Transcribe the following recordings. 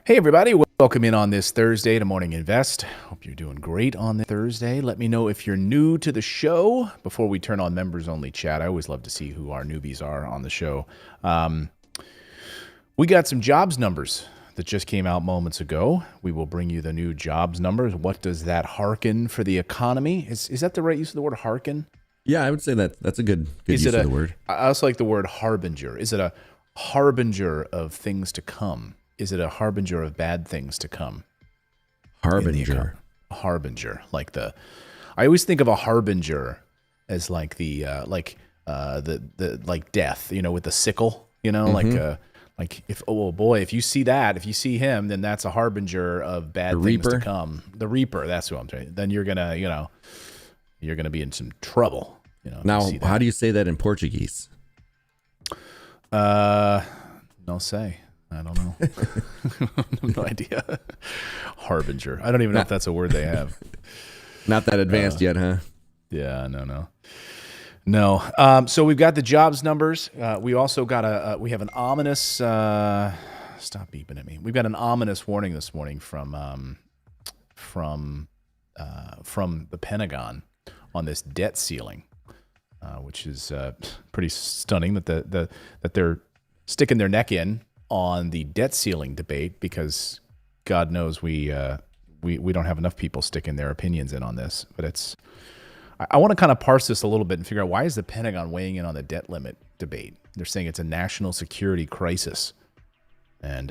Hey everybody, welcome in on this Thursday to Morning Invest. Hope you're doing great on the Thursday. Let me know if you're new to the show before we turn on members only chat. I always love to see who our newbies are on the show. We got some jobs numbers that just came out moments ago. We will bring you the new jobs numbers. What does that hearken for the economy? Is that the right use of the word hearken? Yeah, I would say that's a good use of the word. I also like the word harbinger. Is it a harbinger of things to come? Is it a harbinger of bad things to come? Harbinger. Harbinger. I always think of a harbinger as like the death, with the sickle, if you see that, if you see him, then that's a harbinger of bad things to come. The reaper, that's what I'm saying. Then you're going to be in some trouble. Now, how do you say that in Portuguese? No say. I don't know. I have no idea. Harbinger. I don't even know if that's a word they have. Not that advanced yet, huh? Yeah, no. So we've got the jobs numbers. We also got we have an ominous, stop beeping at me. We've got an ominous warning this morning from the Pentagon on this debt ceiling, which is pretty stunning that they're sticking their neck in on the debt ceiling debate, because God knows we don't have enough people sticking their opinions in on this. But I want to kind of parse this a little bit and figure out, why is the Pentagon weighing in on the debt limit debate? They're saying it's a national security crisis. And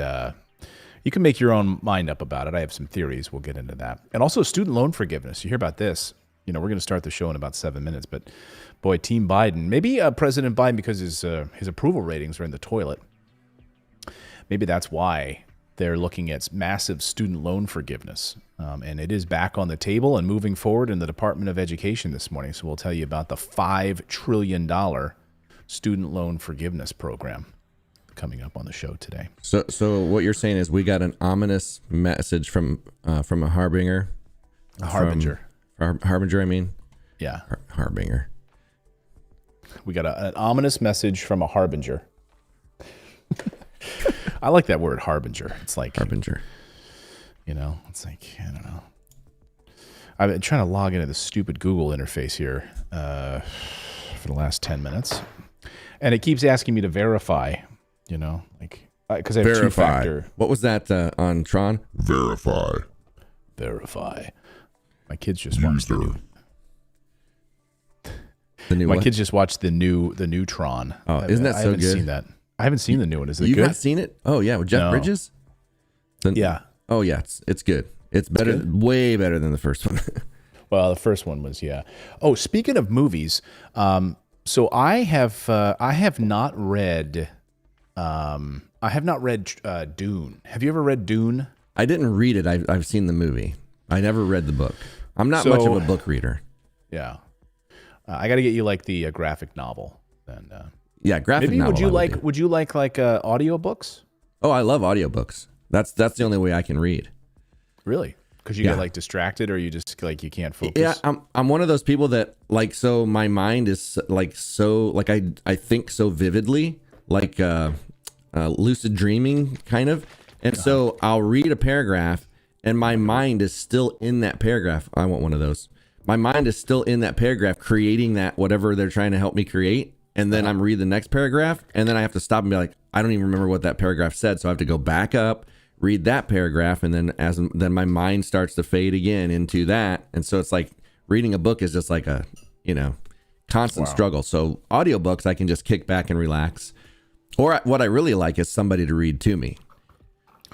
you can make your own mind up about it. I have some theories. We'll get into that. And also student loan forgiveness. You hear about this. We're going to start the show in about 7 minutes. But boy, Team Biden, maybe President Biden, because his approval ratings are in the toilet. Maybe that's why they're looking at massive student loan forgiveness. And it is back on the table and moving forward in the Department of Education this morning. So we'll tell you about the $5 trillion student loan forgiveness program coming up on the show today. So what you're saying is we got an ominous message from a harbinger. A harbinger. Harbinger, I mean. Yeah. Harbinger. We got an ominous message from a harbinger. I like that word, harbinger. It's like harbinger. It's like, I don't know. I've been trying to log into the stupid Google interface here for the last 10 minutes, and it keeps asking me to verify. Because I have two-factor. What was that on Tron? Verify. My kids just watched the new. My kids just watched the new Tron. Oh, isn't that so good? I haven't seen that. I haven't seen the new one. Is it good? You've not seen it? Oh yeah, with Jeff Bridges. Yeah. Oh yeah, it's good. It's better, way better than the first one. Well, the first one was, yeah. Oh, speaking of movies, so I have not read Dune. Have you ever read Dune? I didn't read it. I've seen the movie. I never read the book. I'm not much of a book reader. Yeah. I got to get you like the graphic novel. And yeah, graphic novel. Would you like audiobooks? Oh, I love audiobooks. That's the only way I can read. Really? Because you get like distracted, or you just you can't focus? Yeah, I'm one of those people that so my mind is I think so vividly, lucid dreaming kind of. And so I'll read a paragraph and my mind is still in that paragraph. I want one of those. My mind is still in that paragraph, creating that whatever they're trying to help me create. And then I'm reading the next paragraph, and then I have to stop and be like, I don't even remember what that paragraph said. So I have to go back up, read that paragraph, and then then my mind starts to fade again into that. And so it's like reading a book is just like a, constant struggle. So audiobooks, I can just kick back and relax. Or what I really like is somebody to read to me.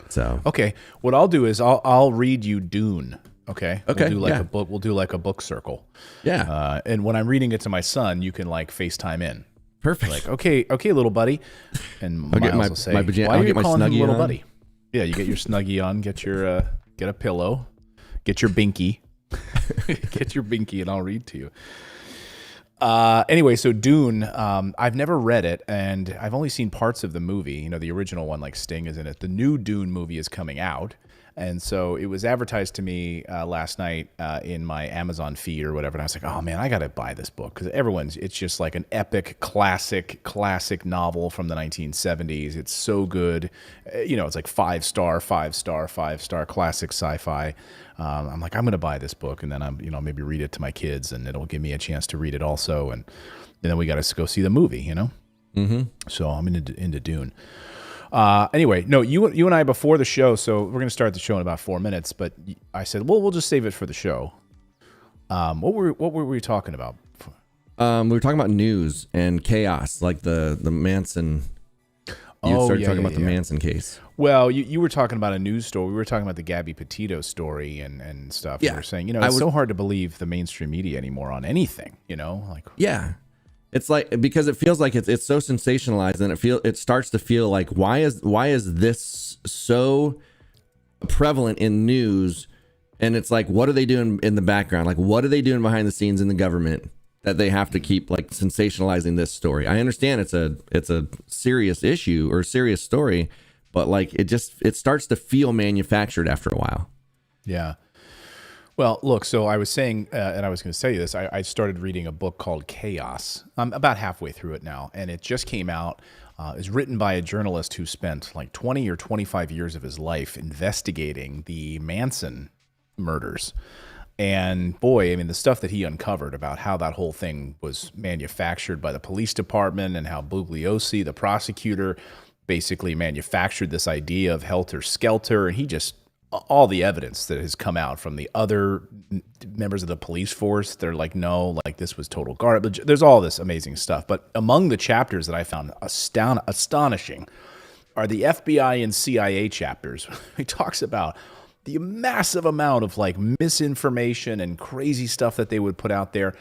So okay, what I'll do is I'll read you Dune. Okay. Okay. We'll do like a book. We'll do like a book circle. Yeah. And when I'm reading it to my son, you can FaceTime in. Perfect. Like, okay, little buddy. And I'll get Miles will say, why are you my calling him Snuggie little on? buddy? Yeah, you get your Snuggie on. Get your get a pillow. Get your binky. Get your binky, and I'll read to you. Anyway, so Dune, I've never read it, and I've only seen parts of the movie. You know, the original one, like Sting, is in it. The new Dune movie is coming out, and so it was advertised to me last night in my Amazon feed or whatever. And I was like, oh man, I gotta buy this book because it's just like an epic, classic novel from the 1970s. It's so good. You know, it's like 5-star classic sci-fi. I'm like, I'm going to buy this book, and then maybe read it to my kids, and it'll give me a chance to read it also. And then we got to go see the movie, you know? Mm-hmm. So I'm into Dune. Anyway, no, you and I before the show, so we're going to start the show in about 4 minutes, but I said, well, we'll just save it for the show. What were we talking about? We were talking about news and chaos, like the Manson. You started talking about the Manson case. Well, you were talking about a news story. We were talking about the Gabby Petito story and stuff. Yeah. We were saying, it's so hard to believe the mainstream media anymore on anything, like. Yeah. It's like, because it feels like it's so sensationalized, and it starts to feel like, why is this so prevalent in news? And it's like, what are they doing in the background? Like, what are they doing behind the scenes in the government that they have to keep like sensationalizing this story? I understand it's a serious issue or serious story, but like it starts to feel manufactured after a while. Yeah. Well, look, so I was saying, and I was going to tell you this, I started reading a book called Chaos. I'm about halfway through it now, and it just came out. It's written by a journalist who spent like 20 or 25 years of his life investigating the Manson murders. And boy, I mean, the stuff that he uncovered about how that whole thing was manufactured by the police department, and how Bugliosi, the prosecutor, basically manufactured this idea of helter-skelter, and he just, all the evidence that has come out from the other members of the police force, they're like, no, like this was total garbage. There's all this amazing stuff. But among the chapters that I found astonishing are the FBI and CIA chapters. He talks about the massive amount of like misinformation and crazy stuff that they would put out there.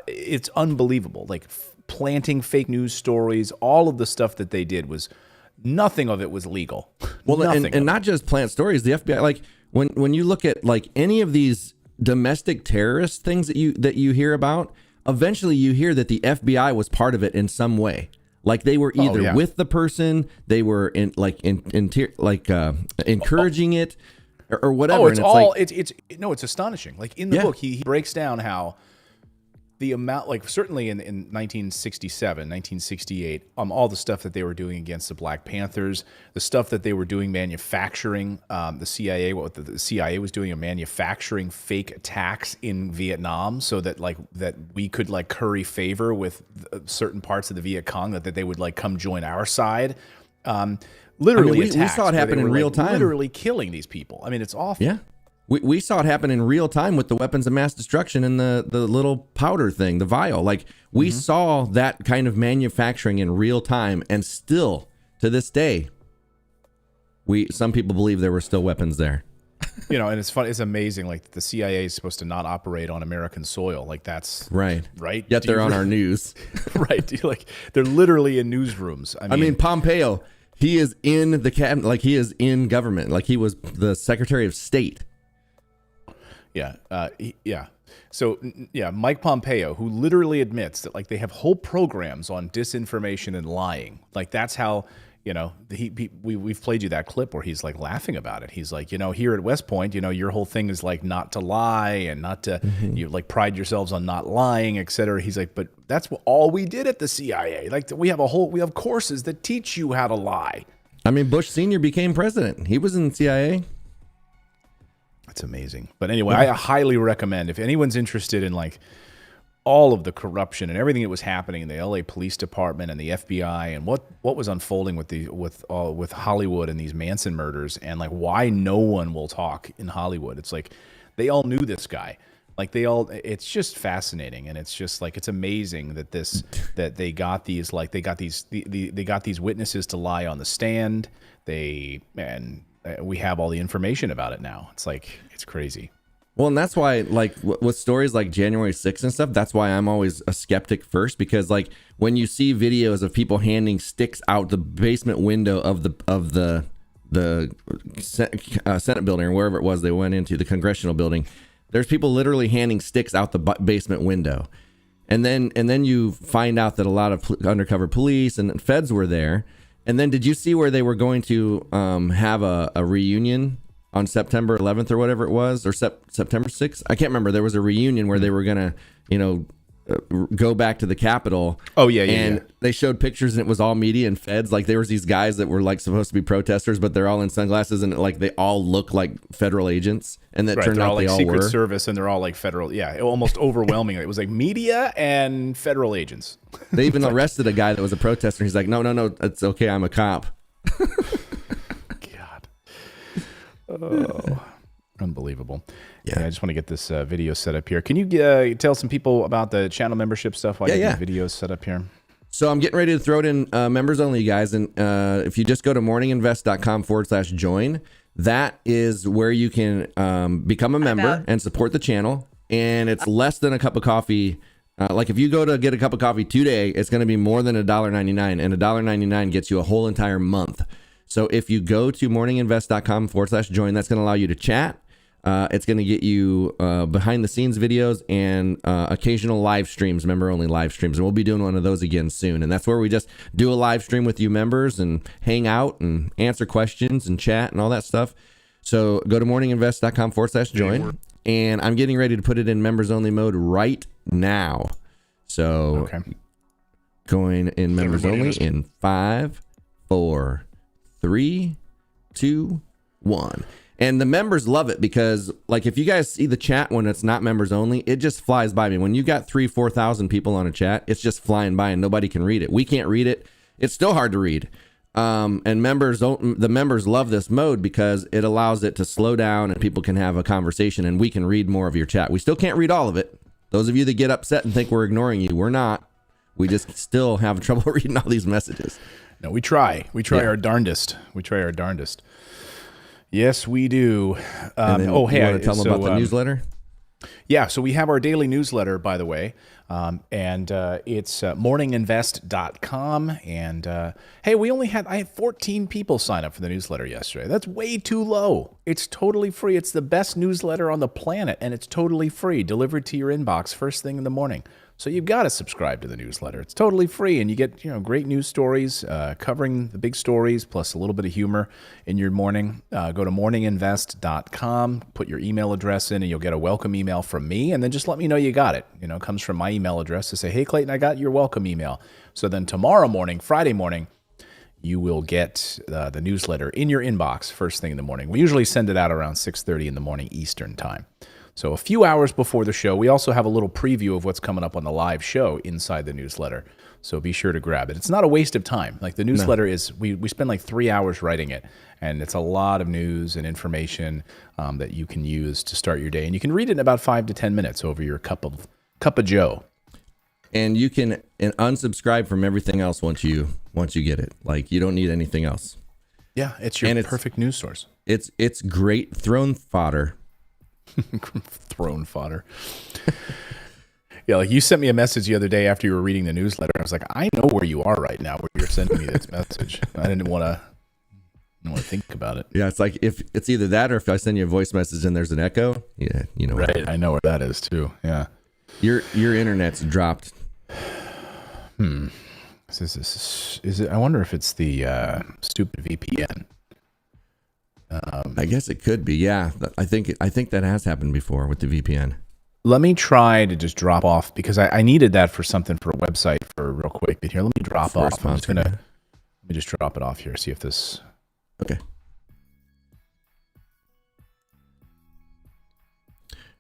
It's unbelievable. Like planting fake news stories, all of the stuff that they did was, nothing of it was legal. Well, and not just plant stories. The FBI, like when you look at like any of these domestic terrorist things that you hear about, eventually you hear that the FBI was part of it in some way. Like they were either with the person, they were encouraging it, or whatever. Oh, it's and all it's astonishing. Like in the book, he breaks down how the amount, like certainly in 1967, 1968, all the stuff that they were doing against the Black Panthers, the stuff that they were doing manufacturing, the CIA, what the CIA was doing, manufacturing fake attacks in Vietnam, so that that we could like curry favor with certain parts of the Viet Cong, that they would like come join our side. Literally, we saw it happen in real time. Literally killing these people. I mean, it's awful. Yeah. We saw it happen in real time with the weapons of mass destruction and the little powder thing, the vial. Like we saw that kind of manufacturing in real time, and still to this day, some people believe there were still weapons there. And it's fun. It's amazing. Like the CIA is supposed to not operate on American soil. Like that's right. Yet they're on our news. Right. Like they're literally in newsrooms. I mean Pompeo, he is in the cabinet, like he is in government, like he was the Secretary of State. Yeah. So, Mike Pompeo, who literally admits that like they have whole programs on disinformation and lying. Like that's how, we've played you that clip where he's like laughing about it. He's like, here at West Point, your whole thing is like not to lie and not to, you like pride yourselves on not lying, et cetera. He's like, but that's all we did at the CIA. Like we have courses that teach you how to lie. I mean, Bush Sr. became president. He was in the CIA. It's amazing. But anyway, I highly recommend, if anyone's interested in like all of the corruption and everything that was happening in the LA Police Department and the FBI and what was unfolding with Hollywood and these Manson murders, and like why no one will talk in Hollywood. It's like they all knew this guy. Like it's just fascinating, and it's just like it's amazing that they got these witnesses to lie on the stand. We have all the information about it now. It's like, it's crazy. Well, and that's why, like, with stories like January 6th and stuff, that's why I'm always a skeptic first, because, like, when you see videos of people handing sticks out the basement window of the Senate building, or wherever it was they went into, the congressional building, there's people literally handing sticks out the basement window. And then you find out that a lot of undercover police and feds were there. And then did you see where they were going to have a reunion on September 11th or whatever it was, or September 6th? I can't remember. There was a reunion where they were going to, go back to the Capitol. Oh, yeah. And they showed pictures and it was all media and feds. Like there was these guys that were like supposed to be protesters, but they're all in sunglasses and like they all look like federal agents. And that turned out all they like all Secret were. Service, and they're all like federal. Yeah, almost overwhelming. It was like media and federal agents. They even arrested a guy that was a protester. He's like, no, it's okay. I'm a cop. God. Oh, unbelievable. Yeah, I just want to get this video set up here. Can you tell some people about the channel membership stuff while you get the videos set up here? So I'm getting ready to throw it in members only, guys. And if you just go to morninginvest.com/join, that is where you can become a member and support the channel. And it's less than a cup of coffee. Like if you go to get a cup of coffee today, it's going to be more than $1.99, and $1.99 gets you a whole entire month. So if you go to morninginvest.com/join, that's going to allow you to chat. It's going to get you behind the scenes videos and occasional live streams, member only live streams. And we'll be doing one of those again soon. And that's where we just do a live stream with you members and hang out and answer questions and chat and all that stuff. So go to morninginvest.com/join. And I'm getting ready to put it in members only mode right now. So going in members only in 5, 4, 3, 2, 1. And the members love it because, like, if you guys see the chat when it's not members only, it just flies by me. When you got 3,000-4,000 people on a chat, it's just flying by and nobody can read it. We can't read it. It's still hard to read. And the members love this mode because it allows it to slow down and people can have a conversation and we can read more of your chat. We still can't read all of it. Those of you that get upset and think we're ignoring you, we're not. We just still have trouble reading all these messages. No, we try. We try our darndest. We try our darndest. Yes, we do. You want to tell them about the newsletter? Yeah, so we have our daily newsletter, by the way, and it's morninginvest.com. And hey, I had 14 people sign up for the newsletter yesterday. That's way too low. It's totally free. It's the best newsletter on the planet, and it's totally free, delivered to your inbox first thing in the morning. So you've got to subscribe to the newsletter. It's totally free, and you get great news stories covering the big stories, plus a little bit of humor in your morning. Go to morninginvest.com, put your email address in, and you'll get a welcome email from me, and then just let me know you got it. It comes from my email address to say, hey, Clayton, I got your welcome email. So then tomorrow morning, Friday morning, you will get the newsletter in your inbox first thing in the morning. We usually send it out around 6:30 in the morning Eastern time. So a few hours before the show, we also have a little preview of what's coming up on the live show inside the newsletter. So be sure to grab it. It's not a waste of time. Like the newsletter is, we spend like 3 hours writing it, and it's a lot of news and information that you can use to start your day. And you can read it in about 5 to 10 minutes over your cup of Joe. And you can unsubscribe from everything else once you get it. Like you don't need anything else. Yeah, it's your perfect news source. It's great throne fodder. Throne fodder. Yeah, like you sent me a message the other day after you were reading the newsletter. I was like, I know where you are right now, where you're sending me this message. I didn't want to think about it. Yeah, it's like if it's either that or if I send you a voice message and there's an echo. Yeah, you know. Right, I know where that is too. Yeah. Your internet's dropped. Is it? I wonder if it's the stupid VPN. I guess it could be. Yeah, I think that has happened before with the VPN. Let me try to just drop off because I needed that for something for a website for real quick. But here, let me drop off. Let me just drop it off here. See if this. Okay.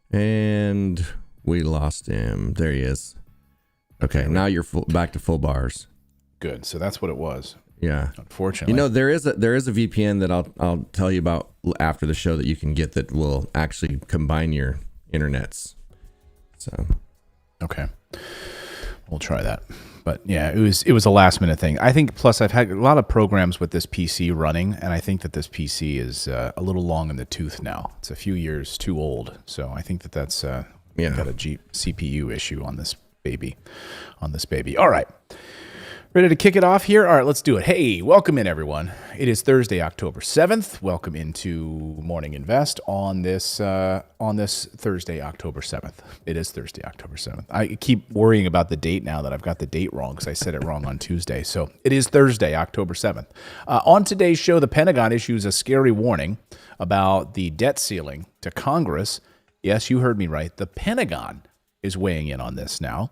And we lost him. There he is. Okay, now you're back to full bars. Good. So that's what it was. Yeah. Unfortunately. There is a VPN that I'll tell you about after the show that you can get that will actually combine your internets. So. Okay. We'll try that. But yeah, it was a last minute thing. I think plus I've had a lot of programs with this PC running, and I think that this PC is a little long in the tooth now. It's a few years too old. So I think that's got a CPU issue on this baby. All right. Ready to kick it off here? All right, let's do it. Hey, welcome in, everyone. It is Thursday, October 7th. Welcome into Morning Invest on this Thursday, October 7th. It is Thursday, October 7th. I keep worrying about the date now that I've got the date wrong because I said it wrong on Tuesday. So it is Thursday, October 7th. On today's show, the Pentagon issues a scary warning about the debt ceiling to Congress. Yes, you heard me right. The Pentagon is weighing in on this now.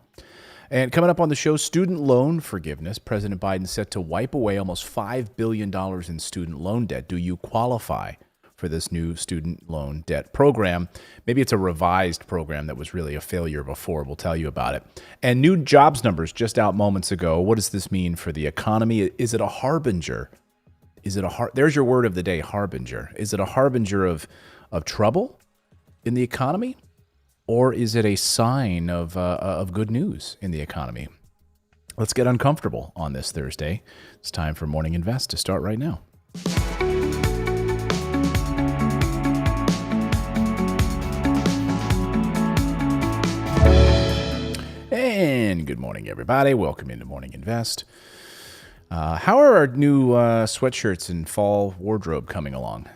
And coming up on the show, student loan forgiveness. President Biden set to wipe away almost $5 billion in student loan debt. Do you qualify for this new student loan debt program? Maybe it's a revised program that was really a failure before. We'll tell you about it. And new jobs numbers just out moments ago. What does this mean for the economy? Is it a harbinger? There's your word of the day, harbinger. Is it a harbinger of trouble in the economy? Or is it a sign of good news in the economy? Let's get uncomfortable on this Thursday. It's time for Morning Invest to start right now. And good morning, everybody. Welcome into Morning Invest. How are our new sweatshirts and fall wardrobe coming along?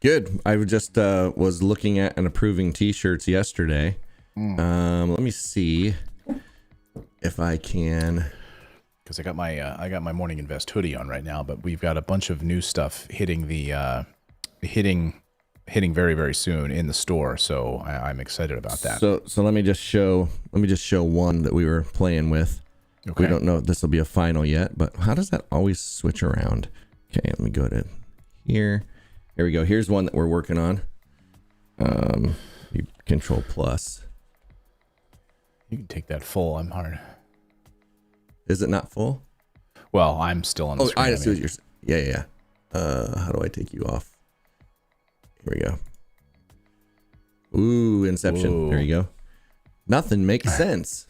Good. I just was looking at and approving T-shirts yesterday. Let me see if I can. Because I got my Morning Invest hoodie on right now, but we've got a bunch of new stuff hitting hitting very, very soon in the store. So I'm excited about that. So let me just show one that we were playing with. Okay. We don't know if this will be a final yet, but how does that always switch around? Okay, let me go to here. Here we go. Here's one that we're working on. Control plus. You can take that full. I'm hard. Is it not full? Well, I'm still on the screen. I see what you're saying. Yeah. How do I take you off? Here we go. Ooh, Inception. Ooh. There you go. Nothing makes sense.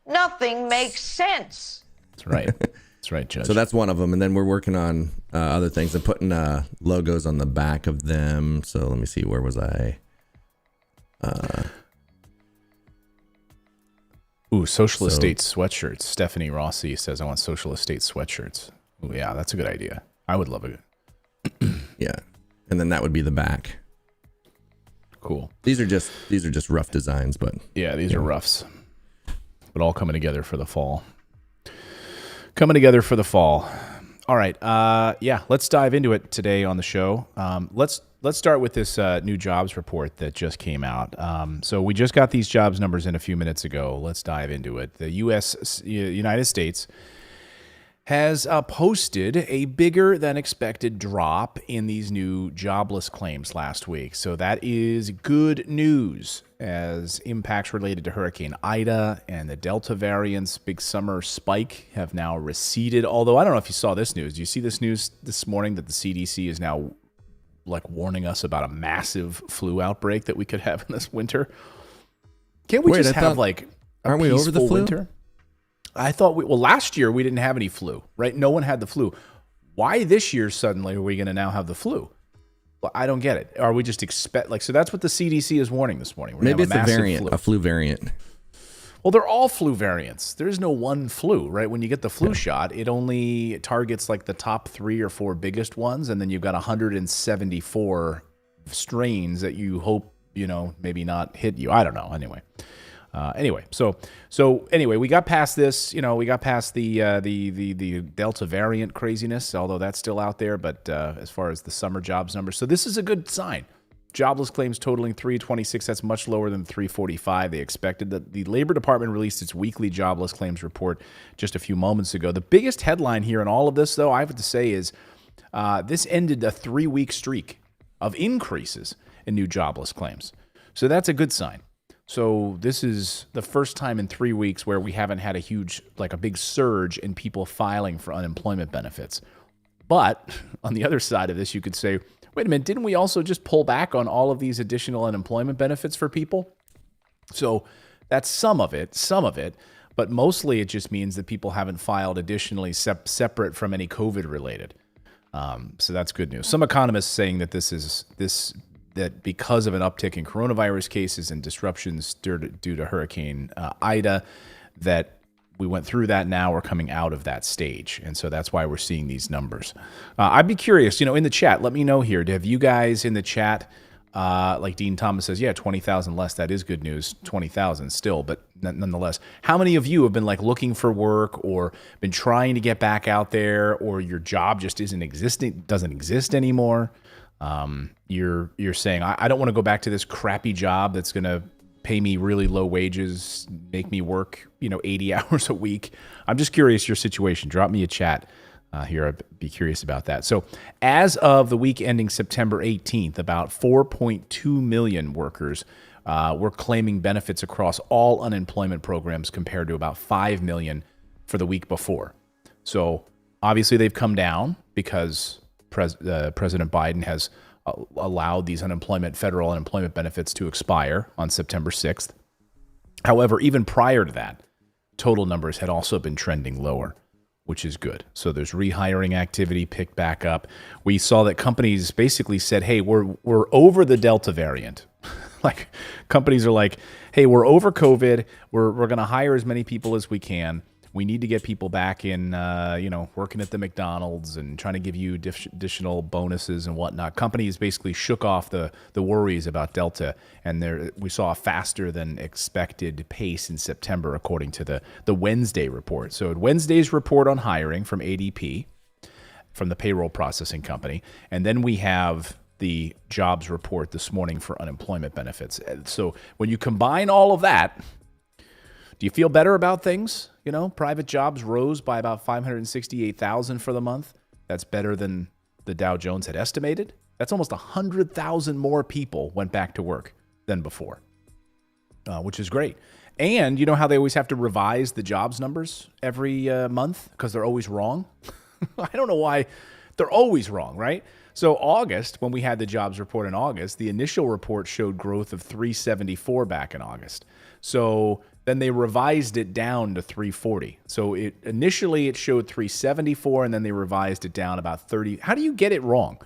Nothing makes sense. That's right. That's right, Judge. So that's one of them. And then we're working on other things and putting logos on the back of them. So let me see. Where was I? Social Estate sweatshirts. Stephanie Rossi says, I want Social Estate sweatshirts. Ooh, yeah, that's a good idea. I would love it. Yeah. And then that would be the back. Cool. These are just rough designs, but yeah, these are roughs. But all coming together for the fall. Coming together for the fall. All right. Let's dive into it today on the show. Let's start with this new jobs report that just came out. So we just got these jobs numbers in a few minutes ago. Let's dive into it. The United States has posted a bigger than expected drop in these new jobless claims last week. So that is good news, as impacts related to Hurricane Ida and the Delta variant's big summer spike have now receded. Although I don't know if you saw this news. Do you see this news this morning that the CDC is now warning us about a massive flu outbreak that we could have in this winter? Can't we aren't we over the flu? Winter? I thought last year we didn't have any flu, right? No one had the flu. Why this year suddenly are we going to now have the flu? Well, I don't get it. Are we just so that's what the CDC is warning this morning. Maybe it's a variant, a flu variant. Well, they're all flu variants. There is no one flu, right? When you get the flu shot, it only targets the top 3 or 4 biggest ones, and then you've got 174 strains that you hope, maybe not hit you. I don't know. Anyway, we got past this. We got past the Delta variant craziness, although that's still out there. But as far as the summer jobs numbers, so this is a good sign. Jobless claims totaling 326. That's much lower than 345 they expected. The Labor Department released its weekly jobless claims report just a few moments ago. The biggest headline here in all of this, though, I have to say, is this ended a 3-week streak of increases in new jobless claims. So that's a good sign. So this is the first time in 3 weeks where we haven't had a big surge in people filing for unemployment benefits. But on the other side of this, you could say, wait a minute, didn't we also just pull back on all of these additional unemployment benefits for people? So that's some of it, but mostly it just means that people haven't filed additionally separate from any COVID related. So that's good news. Some economists saying that that because of an uptick in coronavirus cases and disruptions due to Hurricane Ida, that we went through that. Now we're coming out of that stage. And so that's why we're seeing these numbers. I'd be curious, in the chat, let me know here. Have you guys in the chat, like Dean Thomas says, yeah, 20,000 less. That is good news. 20,000 still, but nonetheless, how many of you have been like looking for work or been trying to get back out there, or your job just doesn't exist anymore? You're saying, I don't want to go back to this crappy job that's going to pay me really low wages, make me work, 80 hours a week. I'm just curious your situation. Drop me a chat here. I'd be curious about that. So as of the week ending September 18th, about 4.2 million workers were claiming benefits across all unemployment programs compared to about 5 million for the week before. So obviously they've come down because President Biden has allowed these federal unemployment benefits to expire on September 6th. However, even prior to that, total numbers had also been trending lower, which is good. So there's rehiring activity picked back up. We saw that companies basically said, hey, we're over the Delta variant. Like companies are like, hey, we're over COVID. We're going to hire as many people as we can. We need to get people back in, working at the McDonald's and trying to give you additional bonuses and whatnot. Companies basically shook off the worries about Delta, and we saw a faster than expected pace in September, according to the Wednesday report. So Wednesday's report on hiring from ADP, from the payroll processing company, and then we have the jobs report this morning for unemployment benefits. So when you combine all of that, do you feel better about things? Private jobs rose by about 568,000 for the month. That's better than the Dow Jones had estimated. That's almost 100,000 more people went back to work than before, which is great. And you know how they always have to revise the jobs numbers every month because they're always wrong? I don't know why. They're always wrong, right? So August, when we had the jobs report in August, the initial report showed growth of 374 back in August. So then they revised it down to 340. So initially it showed 374, and then they revised it down about 30. How do you get it wrong?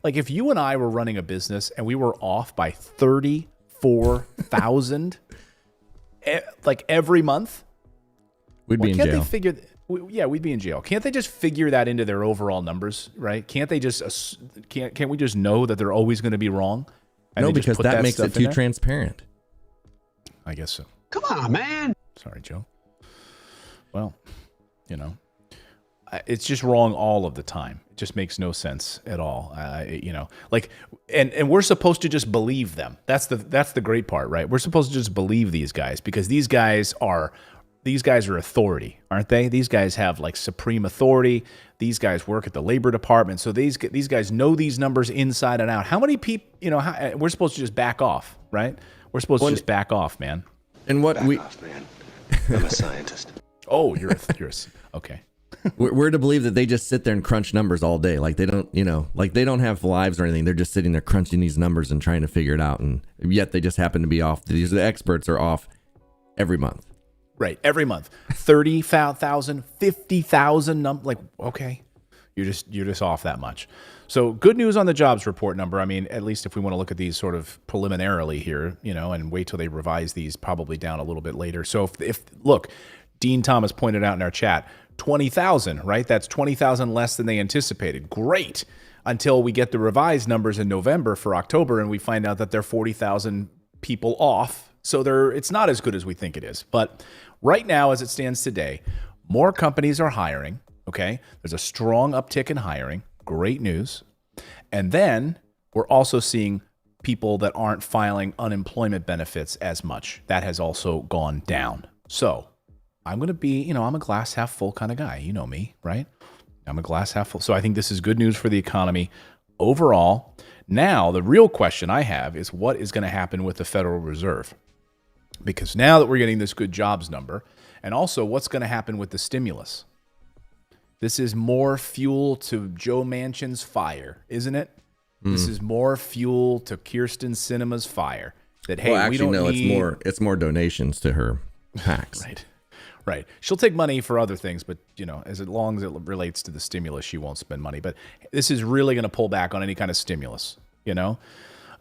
Like if you and I were running a business and we were off by 34,000 like every month, we'd be in jail. We'd be in jail. Can't they just figure that into their overall numbers, right? Can't they just can't we just know that they're always going to be wrong? No, because that makes it too transparent. I guess so. Come on, man. Sorry, Joe. Well, it's just wrong all of the time. It just makes no sense at all. And we're supposed to just believe them. That's the great part, right? We're supposed to just believe these guys because these guys are authority, aren't they? These guys have like supreme authority. These guys work at the Labor Department, so these guys know these numbers inside and out. How many people? We're supposed to just back off, right? We're supposed to just back off, man. And what back off, man. I'm a scientist. Oh, you're okay. We're to believe that they just sit there and crunch numbers all day. Like they don't, they don't have lives or anything. They're just sitting there crunching these numbers and trying to figure it out. And yet they just happen to be off. The experts are off every month. Right. Every month. 30,000, 50,000. Okay. You're just off that much. So good news on the jobs report number. I mean, at least if we want to look at these sort of preliminarily here, and wait till they revise these probably down a little bit later. So if look, Dean Thomas pointed out in our chat, 20,000, right? That's 20,000 less than they anticipated. Great. Until we get the revised numbers in November for October and we find out that they're 40,000 people off. So it's not as good as we think it is. But right now, as it stands today, more companies are hiring. Okay. There's a strong uptick in hiring. Great news. And then we're also seeing people that aren't filing unemployment benefits as much. That has also gone down. So I'm going to be, I'm a glass half full kind of guy. You know me, right? I'm a glass half full. So I think this is good news for the economy overall. Now, the real question I have is what is going to happen with the Federal Reserve? Because now that we're getting this good jobs number, and also what's going to happen with the stimulus? This is more fuel to Joe Manchin's fire, isn't it? This is more fuel to Kyrsten Sinema's fire. That hey, well, actually, we don't need... it's more donations to her PACs. Right. She'll take money for other things, but as long as it relates to the stimulus, she won't spend money. But this is really going to pull back on any kind of stimulus.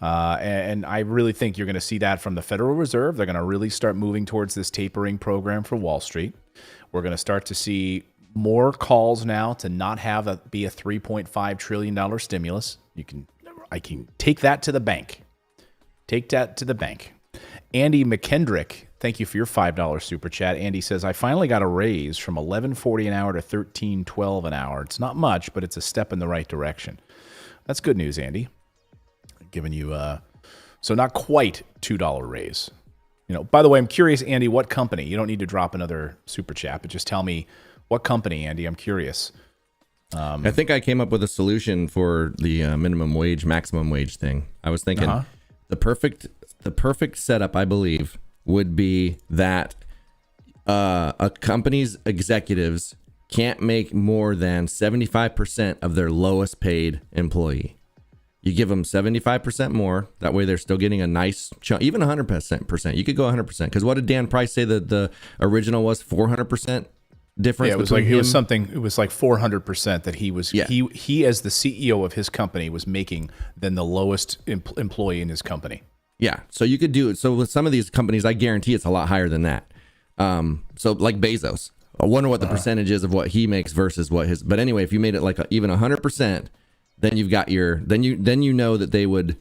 And I really think you're going to see that from the Federal Reserve. They're going to really start moving towards this tapering program for Wall Street. We're going to start to see more calls now to not be a $3.5 trillion stimulus. I can take that to the bank. Take that to the bank. Andy McKendrick, thank you for your $5 super chat. Andy says, I finally got a raise from $11.40 an hour to $13.12 an hour. It's not much, but it's a step in the right direction. That's good news, Andy. Giving you so not quite $2 raise. By the way, I'm curious, Andy, what company? You don't need to drop another super chat, but just tell me what company, Andy. I'm curious. I think I came up with a solution for the minimum wage, maximum wage thing. I was thinking the perfect setup, I believe, would be that a company's executives can't make more than 75% of their lowest paid employee. You give them 75% more. That way they're still getting a nice chunk, even 100%. You could go 100%. Because what did Dan Price say that the original was? 400% difference? Yeah, it was like, it was like 400% that he was, he as the CEO of his company was making than the lowest employee in his company. Yeah. So you could do it. So with some of these companies, I guarantee it's a lot higher than that. So like Bezos, I wonder what the percentage is of what he makes versus what his, but anyway, if you made it like even 100%, then you've got then you know that they would,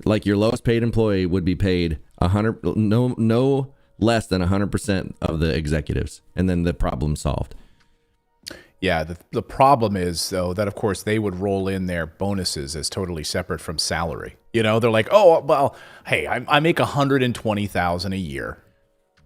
like your lowest paid employee would be paid 100, no less than 100% of the executives, and then the problem solved. Yeah, the problem is though that of course they would roll in their bonuses as totally separate from salary. They're like, oh well, hey, I make $120,000 a year,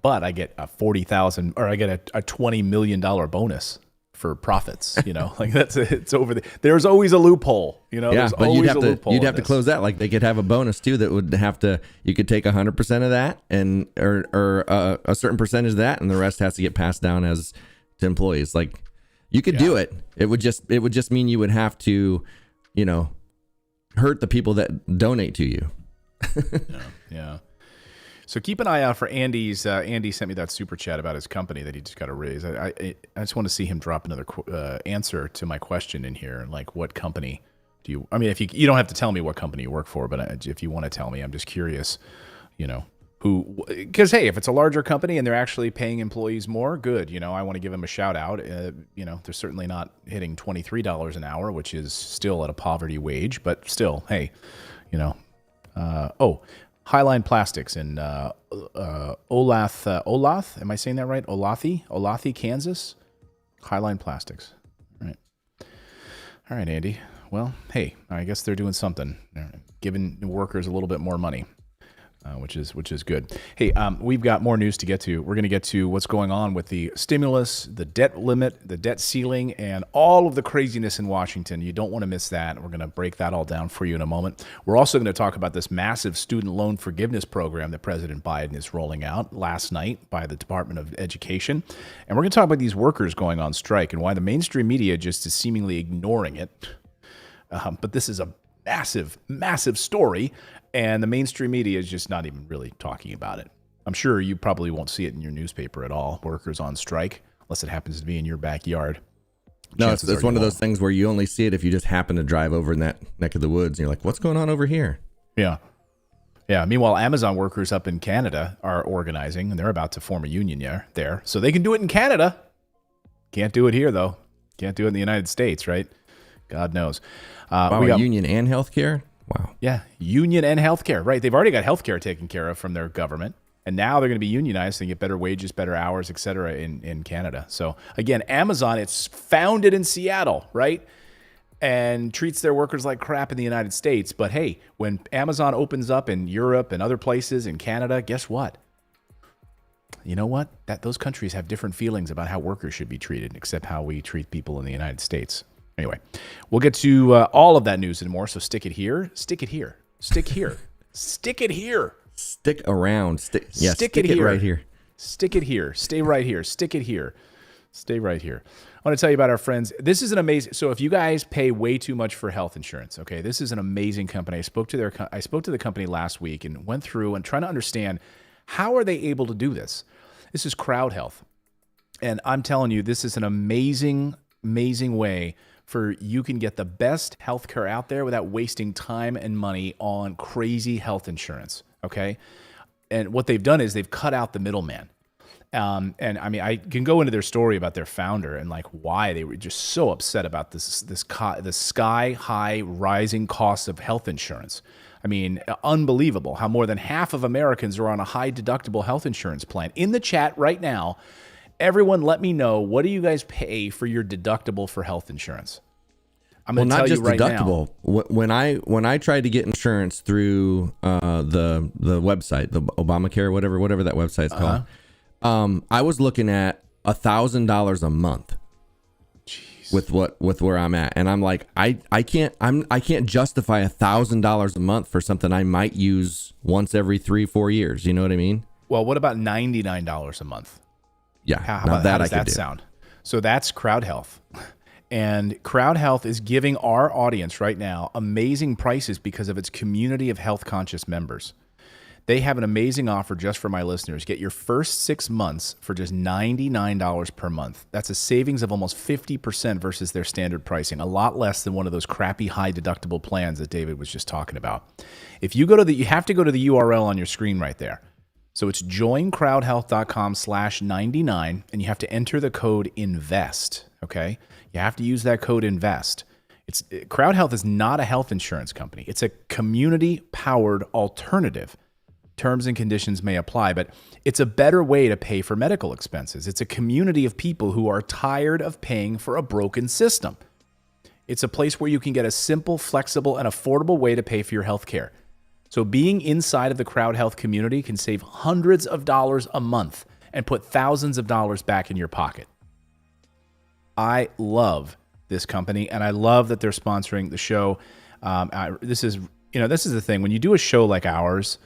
but I get a $40,000 or I get a $20 million bonus for profits, like it's over there's always a loophole, there's but always a loophole. You'd have to close that. Like they could have a bonus too that would have to, you could take 100% of that and, or a certain percentage of that. And the rest has to get passed down as to employees. Like you could do it. It would just mean you would have to, hurt the people that donate to you. Yeah. So keep an eye out for Andy's. Andy sent me that super chat about his company that he just got a raise. I just want to see him drop another answer to my question in here. Like, what company do you? I mean, if you don't have to tell me what company you work for, but if you want to tell me, I'm just curious. Who? Because hey, if it's a larger company and they're actually paying employees more, good. I want to give them a shout out. They're certainly not hitting $23 an hour, which is still at a poverty wage, but still, hey, Highline Plastics in Olathe. Am I saying that right? Olathe, Kansas. Highline Plastics. All right, Andy. Well, hey, I guess they're doing something. They're giving the workers a little bit more money, which is good. Hey, we've got more news to get to. We're going to get to what's going on with the stimulus, the debt limit, the debt ceiling, and all of the craziness in Washington. You don't want to miss that. We're going to break that all down for you in a moment. We're also going to talk about this massive student loan forgiveness program that President Biden is rolling out last night by the Department of Education. And we're going to talk about these workers going on strike and why the mainstream media just is seemingly ignoring it. But this is a massive, massive story. And the mainstream media is just not even really talking about it. I'm sure you probably won't see it in your newspaper at all. Workers on strike, unless it happens to be in your backyard. No, it's one of those things where you only see it if you just happen to drive over in that neck of the woods. And you're like, what's going on over here? Yeah. Yeah. Meanwhile, Amazon workers up in Canada are organizing, and they're about to form a union there. So they can do it in Canada. Can't do it here, though. Can't do it in the United States, right? God knows. Wow, we got union and healthcare? Wow. Yeah, union and healthcare, right? They've already got healthcare taken care of from their government, and now they're going to be unionized and get better wages, better hours, et cetera, in Canada. So again, Amazon, it's founded in Seattle, right? And treats their workers like crap in the United States. But hey, when Amazon opens up in Europe and other places in Canada, guess what? You know what? Those countries have different feelings about how workers should be treated, except how we treat people in the United States. Anyway, we'll get to all of that news and more, so stick it here. Stick it here. Stick here. Stick it here. Stick around. Stick it here. Right here. Stick it here. Stay right here. Stick it here. Stay right here. I want to tell you about our friends. This is an amazing, so if you guys pay way too much for health insurance, okay, this is an amazing company. I spoke to the company last week and went through and trying to understand how are they able to do this. This is Crowd Health. And I'm telling you, this is an amazing way for you can get the best healthcare out there without wasting time and money on crazy health insurance. Okay. And what they've done is they've cut out the middleman. And I mean, I can go into their story about their founder and like why they were just so upset about the sky high rising costs of health insurance. I mean, unbelievable how more than half of Americans are on a high deductible health insurance plan. In the chat right now, everyone let me know, what do you guys pay for your deductible for health insurance? I'm going to tell you right now. When I tried to get insurance through the website, the Obamacare, whatever that website's called, I was looking at $1,000 a month. Jeez. with where I'm at, and I'm like, I can't justify $1,000 a month for something I might use once every 3-4 years. You know what I mean? Well, what about $99 a month? Yeah, how does that sound? So that's Crowd Health. And Crowd Health is giving our audience right now amazing prices because of its community of health conscious members. They have an amazing offer just for my listeners. Get your first 6 months for just $99 per month. That's a savings of almost 50% versus their standard pricing, a lot less than one of those crappy high deductible plans that David was just talking about. If you go to you have to go to the URL on your screen right there. So it's joincrowdhealth.com/99, and you have to enter the code INVEST, okay? You have to use that code INVEST. Crowd Health is not a health insurance company. It's a community-powered alternative. Terms and conditions may apply, but it's a better way to pay for medical expenses. It's a community of people who are tired of paying for a broken system. It's a place where you can get a simple, flexible, and affordable way to pay for your health care. So being inside of the Crowd Health community can save hundreds of dollars a month and put thousands of dollars back in your pocket. I love this company, and I love that they're sponsoring the show. This is the thing. When you do a show like ours,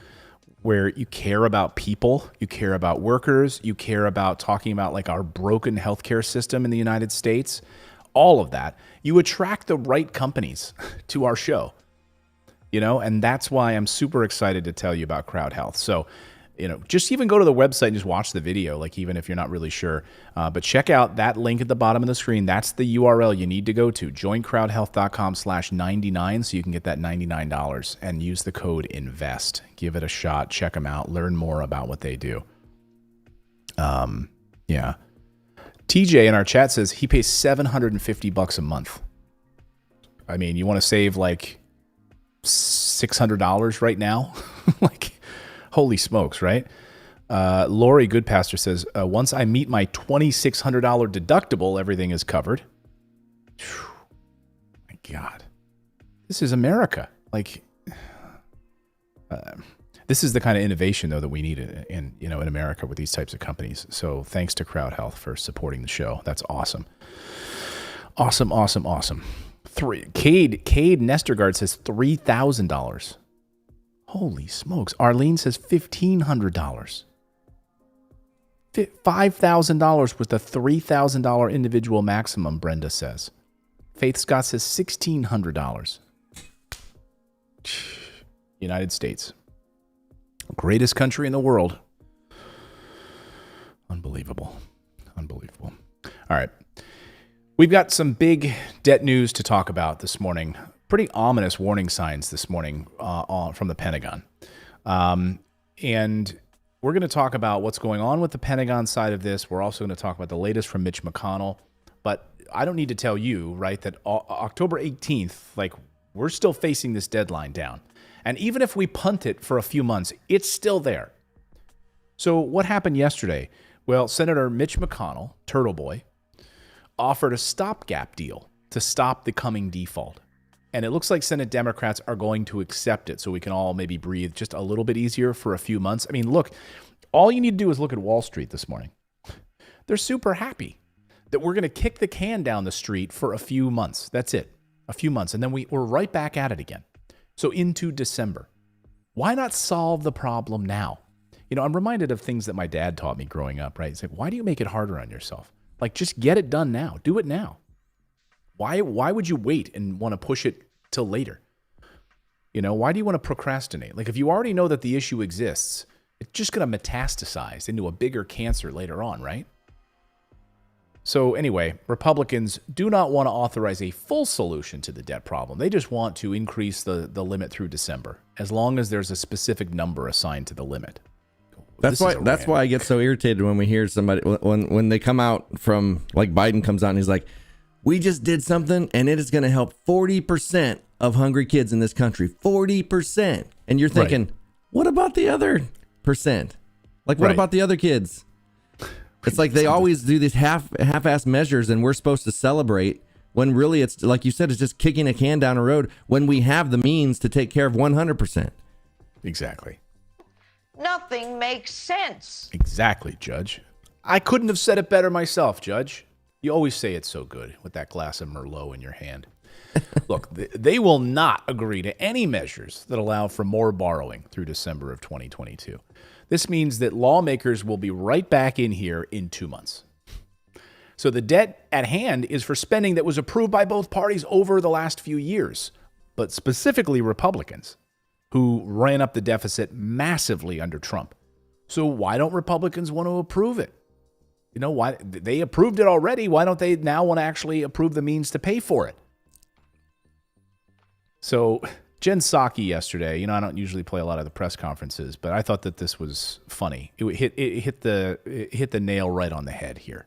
where you care about people, you care about workers, you care about talking about like our broken healthcare system in the United States, all of that, you attract the right companies to our show. And that's why I'm super excited to tell you about Crowd Health. So, just even go to the website and just watch the video, like even if you're not really sure. But check out that link at the bottom of the screen. That's the URL you need to go to, joincrowdhealth.com/99, so you can get that $99 and use the code INVEST. Give it a shot. Check them out. Learn more about what they do. Yeah. TJ in our chat says he pays $750 a month. I mean, you want to save like $600 right now? Like, holy smokes, right? Lori Goodpastor says, once I meet my $2,600 deductible, everything is covered. Whew. My God. This is America. Like, this is the kind of innovation, though, that we need in America with these types of companies. So thanks to Crowd Health for supporting the show. That's awesome. Awesome. Cade Nestergaard says $3,000. Holy smokes. Arlene says $1,500. $5,000 with a $3,000 individual maximum, Brenda says. Faith Scott says $1,600. United States. Greatest country in the world. Unbelievable. All right. We've got some big debt news to talk about this morning. Pretty ominous warning signs this morning from the Pentagon. And we're going to talk about what's going on with the Pentagon side of this. We're also going to talk about the latest from Mitch McConnell. But I don't need to tell you, right, that October 18th, like, we're still facing this deadline down. And even if we punt it for a few months, it's still there. So what happened yesterday? Well, Senator Mitch McConnell, Turtle Boy, offered a stopgap deal to stop the coming default. And it looks like Senate Democrats are going to accept it so we can all maybe breathe just a little bit easier for a few months. I mean, look, all you need to do is look at Wall Street this morning. They're super happy that we're going to kick the can down the street for a few months. That's it, a few months. And then we're right back at it again. So into December. Why not solve the problem now? I'm reminded of things that my dad taught me growing up, right? He's like, why do you make it harder on yourself? Like, just get it done now. Do it now. Why would you wait and want to push it till later? Why do you want to procrastinate? Like, if you already know that the issue exists, it's just going to metastasize into a bigger cancer later on, right? So anyway, Republicans do not want to authorize a full solution to the debt problem. They just want to increase the limit through December, as long as there's a specific number assigned to the limit. That's why I get so irritated when we hear somebody when they come out from, like, Biden comes out and he's like, we just did something and it is going to help 40% of hungry kids in this country. 40%. And you're thinking, what about the other percent? Like, what about the other kids? It's like they always do these half-ass measures, and we're supposed to celebrate when really it's, like you said, it's just kicking a can down the road when we have the means to take care of 100%. Exactly. Nothing makes sense. Exactly, Judge. I couldn't have said it better myself, Judge. You always say it so good with that glass of Merlot in your hand. Look, they will not agree to any measures that allow for more borrowing through December of 2022. This means that lawmakers will be right back in here in 2 months. So the debt at hand is for spending that was approved by both parties over the last few years, but specifically Republicans, who ran up the deficit massively under Trump. So why don't Republicans want to approve it? You know, why they approved it already. Why don't they now want to actually approve the means to pay for it? So Jen Psaki yesterday, you know, I don't usually play a lot of the press conferences, but I thought that this was funny. It hit the nail right on the head here.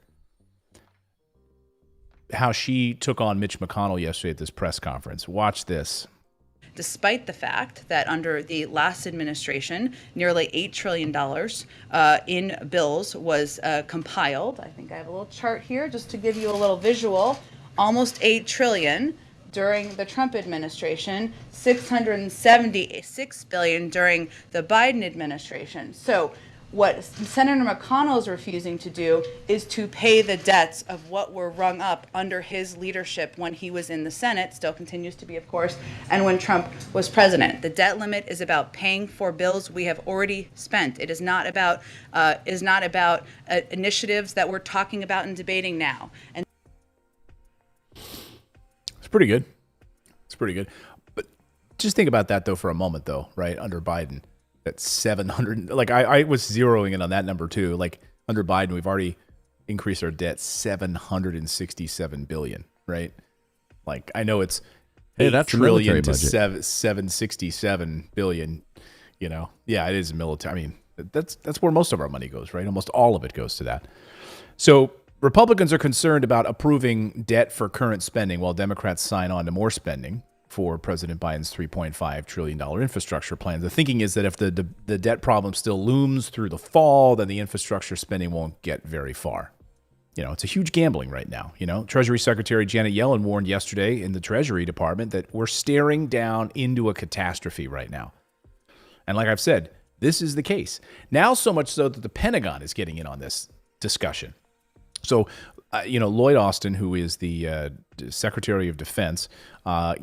How she took on Mitch McConnell yesterday at this press conference. Watch this. Despite the fact that under the last administration, nearly $8 trillion in bills was compiled. I think I have a little chart here just to give you a little visual. Almost $8 trillion during the Trump administration, $676 billion during the Biden administration. So what Senator McConnell is refusing to do is to pay the debts of what were rung up under his leadership when he was in the Senate, still continues to be, of course, and when Trump was president. The debt limit is about paying for bills we have already spent. It is not about initiatives that we're talking about and debating now. And it's pretty good. It's pretty good. But just think about that, though, for a moment, though, right? Under Biden. At 700, like I was zeroing in on that number too. Like under Biden, we've already increased our debt 767 billion, right? Like I know it's that's trillion to budget. 767 billion. You know, yeah, it is military. I mean, that's where most of our money goes, right? Almost all of it goes to that. So Republicans are concerned about approving debt for current spending, while Democrats sign on to more spending for President Biden's $3.5 trillion infrastructure plan. The thinking is that if the debt problem still looms through the fall, then the infrastructure spending won't get very far. You know, it's a huge gambling right now. You know, Treasury Secretary Janet Yellen warned yesterday in the Treasury Department that we're staring down into a catastrophe right now. And like I've said, this is the case. Now so much so that the Pentagon is getting in on this discussion. So, Lloyd Austin, who is the Secretary of Defense,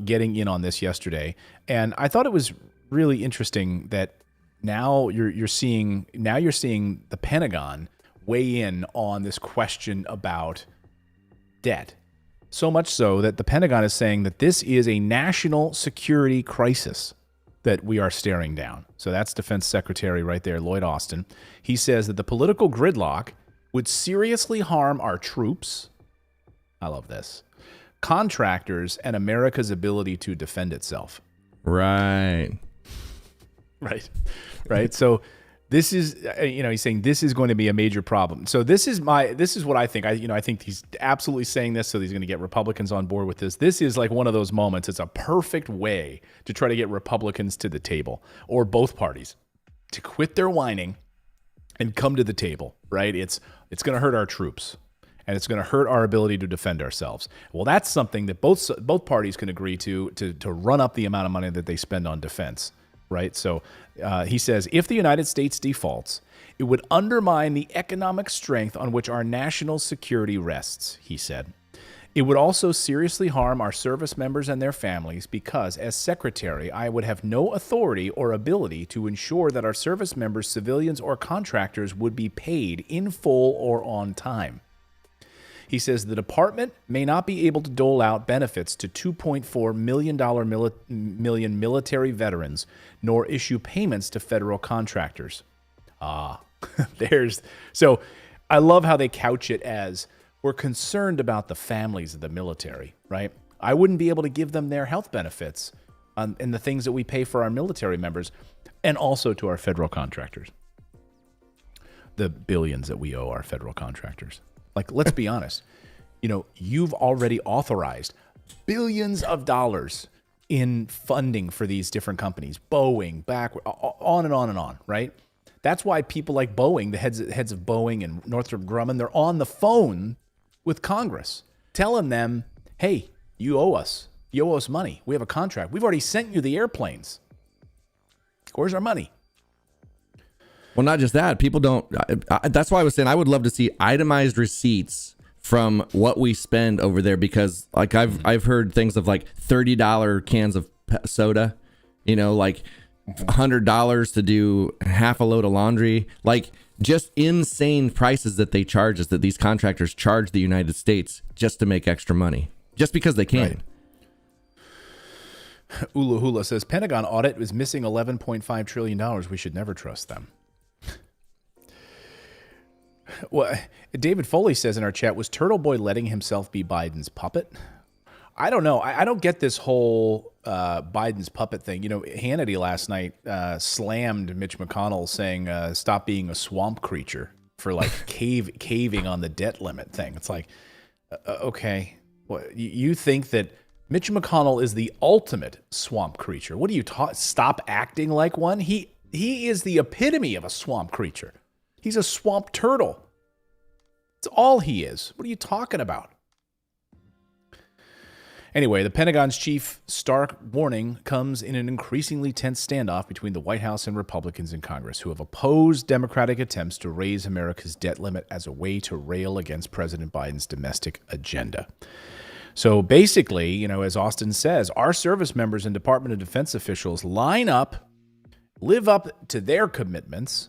getting in on this yesterday, and I thought it was really interesting that now you're seeing the Pentagon weigh in on this question about debt. So much so that the Pentagon is saying that this is a national security crisis that we are staring down. So that's Defense Secretary right there, Lloyd Austin. He says that the political gridlock would seriously harm our troops. I love this. Contractors and America's ability to defend itself. Right. So this is, he's saying this is going to be a major problem. So this is what I think. I think he's absolutely saying this, so he's going to get Republicans on board with this. This is like one of those moments. It's a perfect way to try to get Republicans to the table, or both parties, to quit their whining and come to the table, right? It's going to hurt our troops, and it's going to hurt our ability to defend ourselves. Well, that's something that both parties can agree to run up the amount of money that they spend on defense, right? So he says, if the United States defaults, it would undermine the economic strength on which our national security rests, he said. It would also seriously harm our service members and their families because, as secretary, I would have no authority or ability to ensure that our service members, civilians, or contractors would be paid in full or on time. He says the department may not be able to dole out benefits to $2.4 million military veterans, nor issue payments to federal contractors. So I love how they couch it as, we're concerned about the families of the military, right? I wouldn't be able to give them their health benefits and the things that we pay for our military members and also to our federal contractors. The billions that we owe our federal contractors. Like, let's be honest. You know, you've already authorized billions of dollars in funding for these different companies, Boeing, on and on and on, right? That's why people like Boeing, the heads of Boeing and Northrop Grumman, they're on the phone with Congress, telling them, hey, you owe us. You owe us money. We have a contract. We've already sent you the airplanes. Where's our money? Well, not just that. People don't. That's why I was saying I would love to see itemized receipts from what we spend over there, because like I've heard things of like $30 cans of soda, you know, like $100 to do half a load of laundry, like just insane prices that they charge us, that these contractors charge the United States just to make extra money, just because they can. Right. Ula Hula says Pentagon audit was missing $11.5 trillion. We should never trust them. Well, David Foley says in our chat, was Turtle Boy letting himself be Biden's puppet? I don't know. I don't get this whole Biden's puppet thing. You know, Hannity last night slammed Mitch McConnell saying, stop being a swamp creature for like caving on the debt limit thing. It's like, okay, what, you think that Mitch McConnell is the ultimate swamp creature? What do you stop acting like one? He is the epitome of a swamp creature. He's a swamp turtle. It's all he is. What are you talking about? Anyway, the Pentagon's chief stark warning comes in an increasingly tense standoff between the White House and Republicans in Congress, who have opposed Democratic attempts to raise America's debt limit as a way to rail against President Biden's domestic agenda. So basically, you know, as Austin says, our service members and Department of Defense officials live up to their commitments.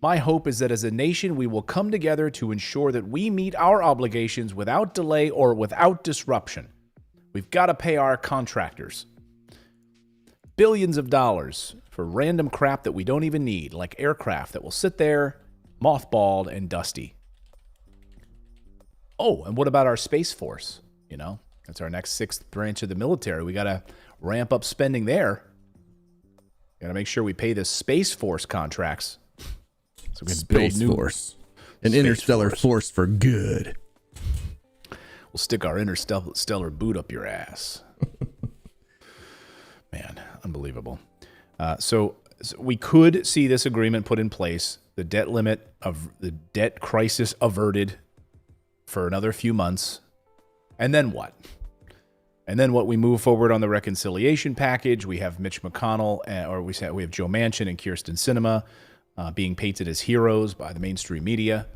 My hope is that as a nation, we will come together to ensure that we meet our obligations without delay or without disruption. We've got to pay our contractors billions of dollars for random crap that we don't even need, like aircraft that will sit there mothballed and dusty. Oh, and what about our Space Force? You know, that's our next sixth branch of the military. We got to ramp up spending there. Got to make sure we pay the Space Force contracts. So we can Space build Force. An interstellar force for good. We'll stick our interstellar boot up your ass. Man, unbelievable. So we could see this agreement put in place, the debt limit of the debt crisis averted for another few months. And then what? And then what? We move forward on the reconciliation package. We have Mitch McConnell, we have Joe Manchin and Kyrsten Sinema being painted as heroes by the mainstream media.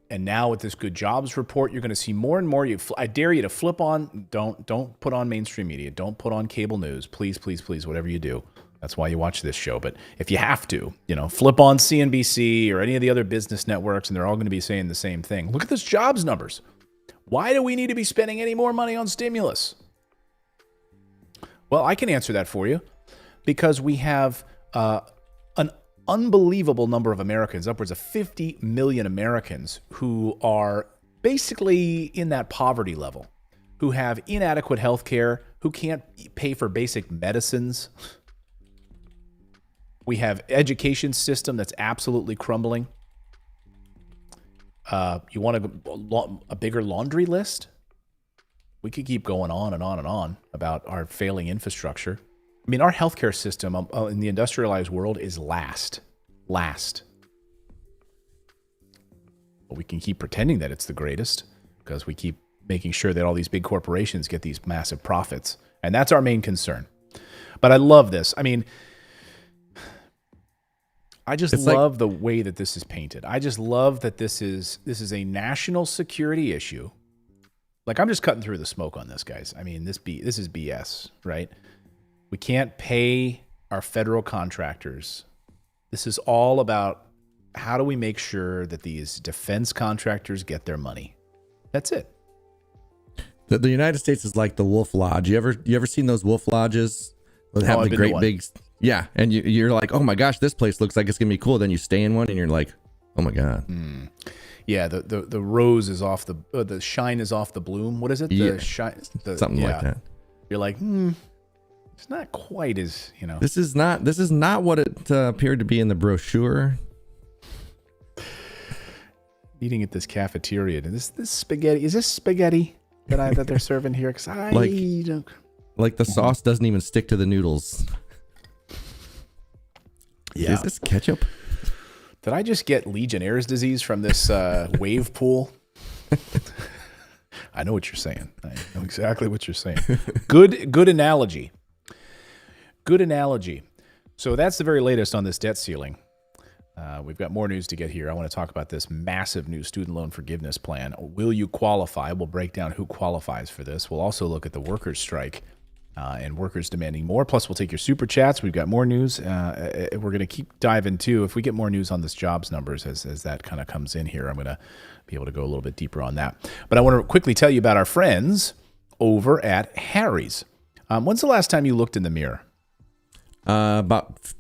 And now with this good jobs report, you're going to see more and more. I dare you to flip on. Don't put on mainstream media. Don't put on cable news. Please, please, please, whatever you do. That's why you watch this show. But if you have to, you know, flip on CNBC or any of the other business networks, and they're all going to be saying the same thing. Look at this jobs numbers. Why do we need to be spending any more money on stimulus? Well, I can answer that for you, because we have an unbelievable number of Americans, upwards of 50 million Americans, who are basically in that poverty level, who have inadequate health care, who can't pay for basic medicines. We have education system that's absolutely crumbling. You want a bigger laundry list? We could keep going on and on and on about our failing infrastructure. I mean, our healthcare system in the industrialized world is last. But we can keep pretending that it's the greatest because we keep making sure that all these big corporations get these massive profits. And that's our main concern. But I love this. I mean, I just love the way that this is painted. I just love that this is a national security issue. Like, I'm just cutting through the smoke on this, guys. I mean, this is BS, right? We can't pay our federal contractors. This is all about how do we make sure that these defense contractors get their money. That's it. The United States is like the Wolf Lodge. You ever seen those Wolf Lodges? They have the great big, yeah. And you're like, oh my gosh, this place looks like it's gonna be cool. Then you stay in one and you're like, Oh my God. Yeah, the rose is off the shine is off the bloom. What is it? Yeah. The shine, Something like that. You're like, it's not quite as, This is not what it appeared to be in the brochure. Eating at this cafeteria. This spaghetti, is this spaghetti that they're serving here? Because I don't. Like the sauce doesn't even stick to the noodles. Yeah. Is this ketchup? Did I just get Legionnaire's disease from this wave pool? I know what you're saying. I know exactly what you're saying. Good analogy. Good analogy. So that's the very latest on this debt ceiling. We've got more news to get here. I want to talk about this massive new student loan forgiveness plan. Will you qualify? We'll break down who qualifies for this. We'll also look at the workers' strike and workers demanding more. Plus, we'll take your super chats. We've got more news. We're going to keep diving, too. If we get more news on this jobs numbers as that kind of comes in here, I'm going to be able to go a little bit deeper on that. But I want to quickly tell you about our friends over at Harry's. When's the last time you looked in the mirror? About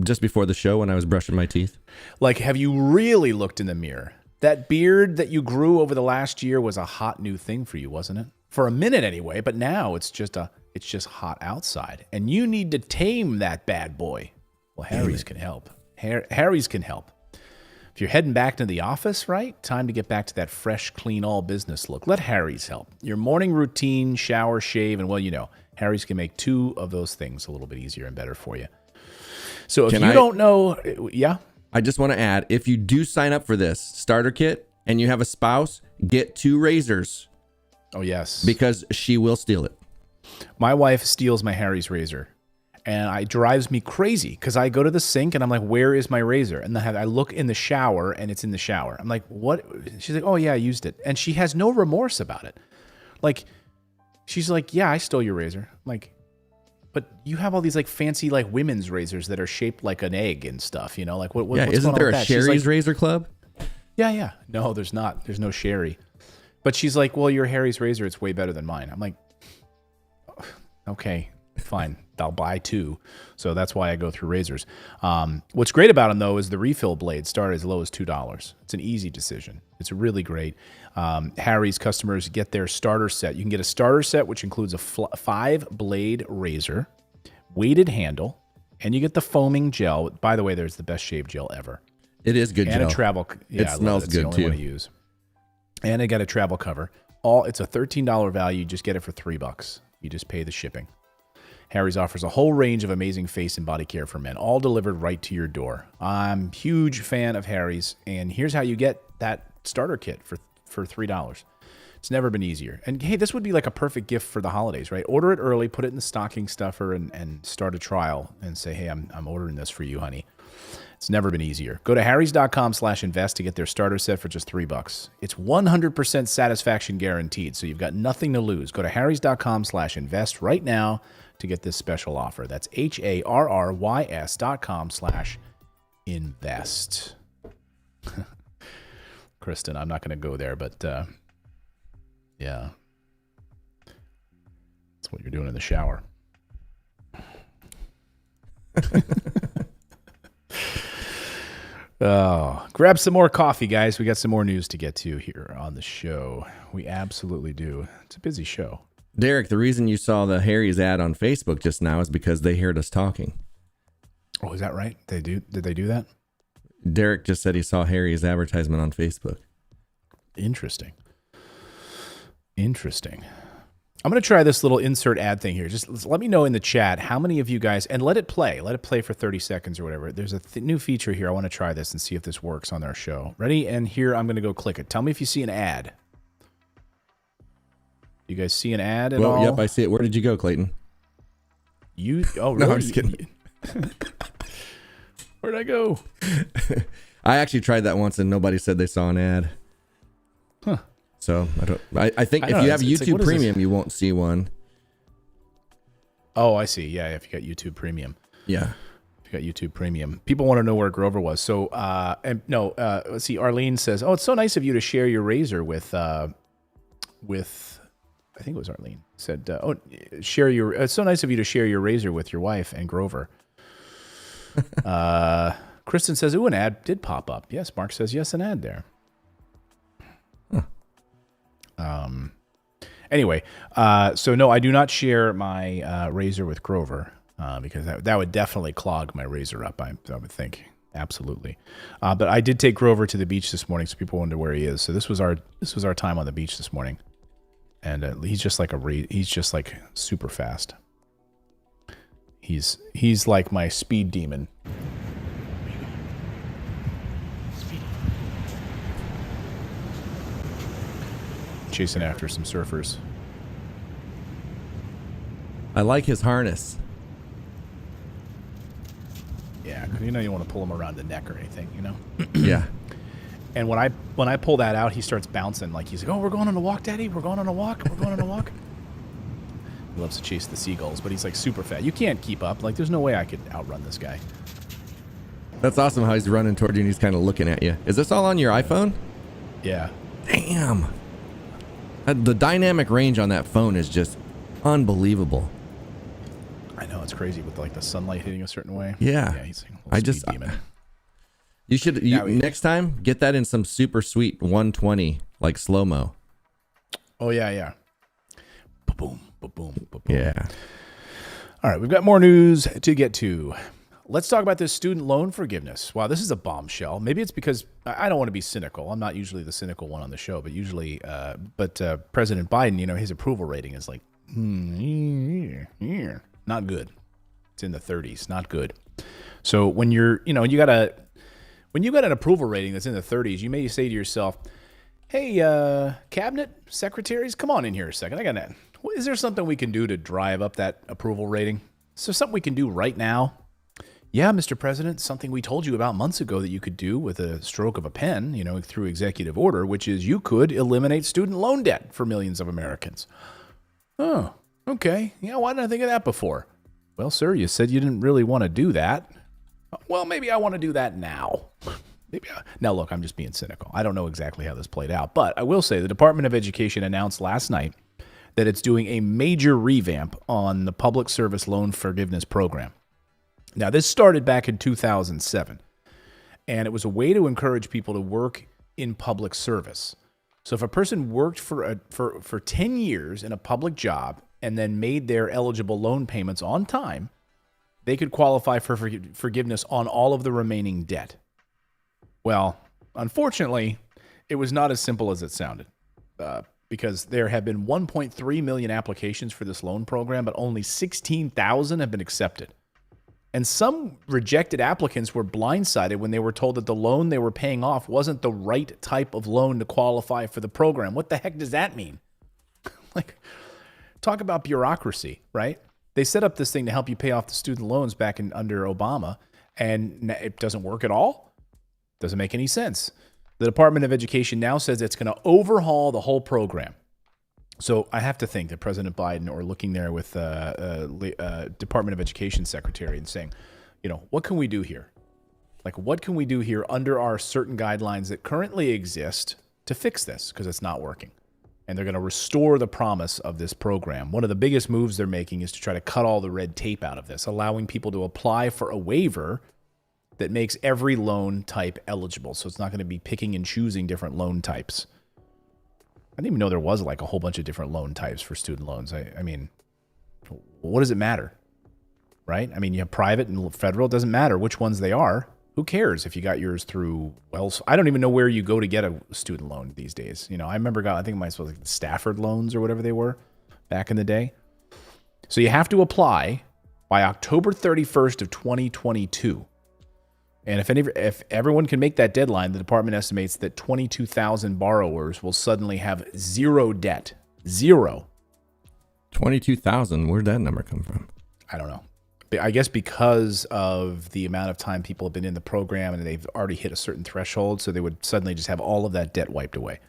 just before the show when I was brushing my teeth. Like, have you really looked in the mirror? That beard that you grew over the last year was a hot new thing for you, wasn't it? For a minute anyway, but now it's just hot outside. And you need to tame that bad boy. Well, Harry's can help. Harry's can help. If you're heading back to the office, right? Time to get back to that fresh, clean, all business look. Let Harry's help. Your morning routine, shower, shave, and Harry's can make 2 of those things a little bit easier and better for you. So if you don't know, yeah? I just want to add, if you do sign up for this starter kit and you have a spouse, get 2 razors. Oh, yes. Because she will steal it. My wife steals my Harry's razor. And it drives me crazy because I go to the sink and I'm like, where is my razor? And then I look in the shower and it's in the shower. I'm like, what? She's like, oh, yeah, I used it. And she has no remorse about it. Like, she's like, yeah, I stole your razor. I'm like, but you have all these like fancy like women's razors that are shaped like an egg and stuff, like what? Yeah, what's isn't going there on a with that? Sherry's Razor Club? Yeah. No, there's not. There's no Sherry. But she's like, well, your Harry's razor, it's way better than mine. I'm like, okay, fine. I'll buy 2. So that's why I go through razors. What's great about them, though, is the refill blades start as low as $2. It's an easy decision. It's really great. Harry's customers get their starter set. You can get a starter set, which includes a 5-blade razor, weighted handle, and you get the foaming gel. By the way, there's the best shave gel ever. It is good and gel. A travel. Yeah, it smells good, too. It's the only one to use. And I got a travel cover. It's a $13 value. You just get it for $3. You just pay the shipping. Harry's offers a whole range of amazing face and body care for men, all delivered right to your door. I'm a huge fan of Harry's, and here's how you get that starter kit for $3. It's never been easier. And hey, this would be like a perfect gift for the holidays, right? Order it early, put it in the stocking stuffer, and start a trial and say, hey, I'm ordering this for you, honey. It's never been easier. Go to harrys.com/invest to get their starter set for just $3. It's 100% satisfaction guaranteed, so you've got nothing to lose. Go to harrys.com/invest right now to get this special offer. That's harrys.com/invest. Kristen, I'm not going to go there, but yeah. That's what you're doing in the shower. Oh, grab some more coffee, guys. We got some more news to get to here on the show. We absolutely do. It's a busy show. Derek, the reason you saw the Harry's ad on Facebook just now is because they heard us talking. Oh, is that right? Did they do that? Derek just said he saw Harry's advertisement on Facebook. Interesting. I'm going to try this little insert ad thing here. Just let me know in the chat how many of you guys, and let it play for 30 seconds or whatever. There's a new feature here. I want to try this and see if this works on our show. Ready? And here I'm going to go click it. Tell me if you see an ad. You guys see an ad at all? Yep, I see it. Where did you go, Clayton? Oh, really? No, I'm just kidding. Where'd I go? I actually tried that once and nobody said they saw an ad. Huh. So I think if you have YouTube Premium, you won't see one. Oh, I see. Yeah, if you got YouTube Premium. Yeah. If you got YouTube Premium. People want to know where Grover was. So, let's see. Arlene says, oh, it's so nice of you to share your razor with I think it was Arlene said, it's so nice of you to share your razor with your wife and Grover. Kristen says, ooh, an ad did pop up. Yes, Mark says, yes, an ad there. Anyway, so no, I do not share my razor with Grover because that would definitely clog my razor up, I would think. Absolutely. But I did take Grover to the beach this morning, so people wonder where he is. So this was our time on the beach this morning. And he's just like super fast. He's like my speed demon. Chasing after some surfers. I like his harness. Yeah, because you don't want to pull him around the neck or anything, Yeah. And when I pull that out, he starts bouncing like he's like, oh, we're going on a walk, Daddy. We're going on a walk. We're going on a walk. He loves to chase the seagulls, but he's like super fat. You can't keep up. Like, there's no way I could outrun this guy. That's awesome how he's running toward you and he's kind of looking at you. Is this all on your iPhone? Yeah. Damn. The dynamic range on that phone is just unbelievable. I know, it's crazy with like the sunlight hitting a certain way. Yeah. Yeah, he's like a speed demon. You should next time get that in some super sweet 120 like slow-mo. Oh yeah. Ba-boom, ba-boom, ba-boom. Yeah. All right, we've got more news to get to. Let's talk about this student loan forgiveness. Wow, this is a bombshell. Maybe it's because I don't want to be cynical. I'm not usually the cynical one on the show, but usually, President Biden, his approval rating is like, not good. It's in the 30s, not good. So when you got an approval rating that's in the 30s, you may say to yourself, hey, cabinet secretaries, come on in here a second. I got that. Is there something we can do to drive up that approval rating? Is there something we can do right now? Yeah, Mr. President, something we told you about months ago that you could do with a stroke of a pen, through executive order, which is you could eliminate student loan debt for millions of Americans. Oh, okay. Yeah, why didn't I think of that before? Well, sir, you said you didn't really want to do that. Well, maybe I want to do that now. Now, look, I'm just being cynical. I don't know exactly how this played out, but I will say the Department of Education announced last night that it's doing a major revamp on the public service loan forgiveness program. Now, this started back in 2007, and it was a way to encourage people to work in public service. So if a person worked for 10 years in a public job and then made their eligible loan payments on time, they could qualify for forgiveness on all of the remaining debt. Well, unfortunately, it was not as simple as it sounded because there have been 1.3 million applications for this loan program, but only 16,000 have been accepted. And some rejected applicants were blindsided when they were told that the loan they were paying off wasn't the right type of loan to qualify for the program. What the heck does that mean? Like, talk about bureaucracy, right? They set up this thing to help you pay off the student loans back under Obama, and it doesn't work at all. Doesn't make any sense. The Department of Education now says it's going to overhaul the whole program. So I have to think that President Biden or looking there with Department of Education secretary and saying, what can we do here? Like, what can we do here under our certain guidelines that currently exist to fix this? Because it's not working. And they're going to restore the promise of this program. One of the biggest moves they're making is to try to cut all the red tape out of this, allowing people to apply for a waiver that makes every loan type eligible. So it's not going to be picking and choosing different loan types. I didn't even know there was like a whole bunch of different loan types for student loans. I mean, what does it matter? Right? I mean, you have private and federal. It doesn't matter which ones they are. Who cares if you got yours through Wells? I don't even know where you go to get a student loan these days. I remember I think mine was like the Stafford loans or whatever they were back in the day. So you have to apply by October 31st of 2022. And if everyone can make that deadline, the department estimates that 22,000 borrowers will suddenly have zero debt. Zero. 22,000. Where'd that number come from? I don't know. I guess because of the amount of time people have been in the program and they've already hit a certain threshold, so they would suddenly just have all of that debt wiped away.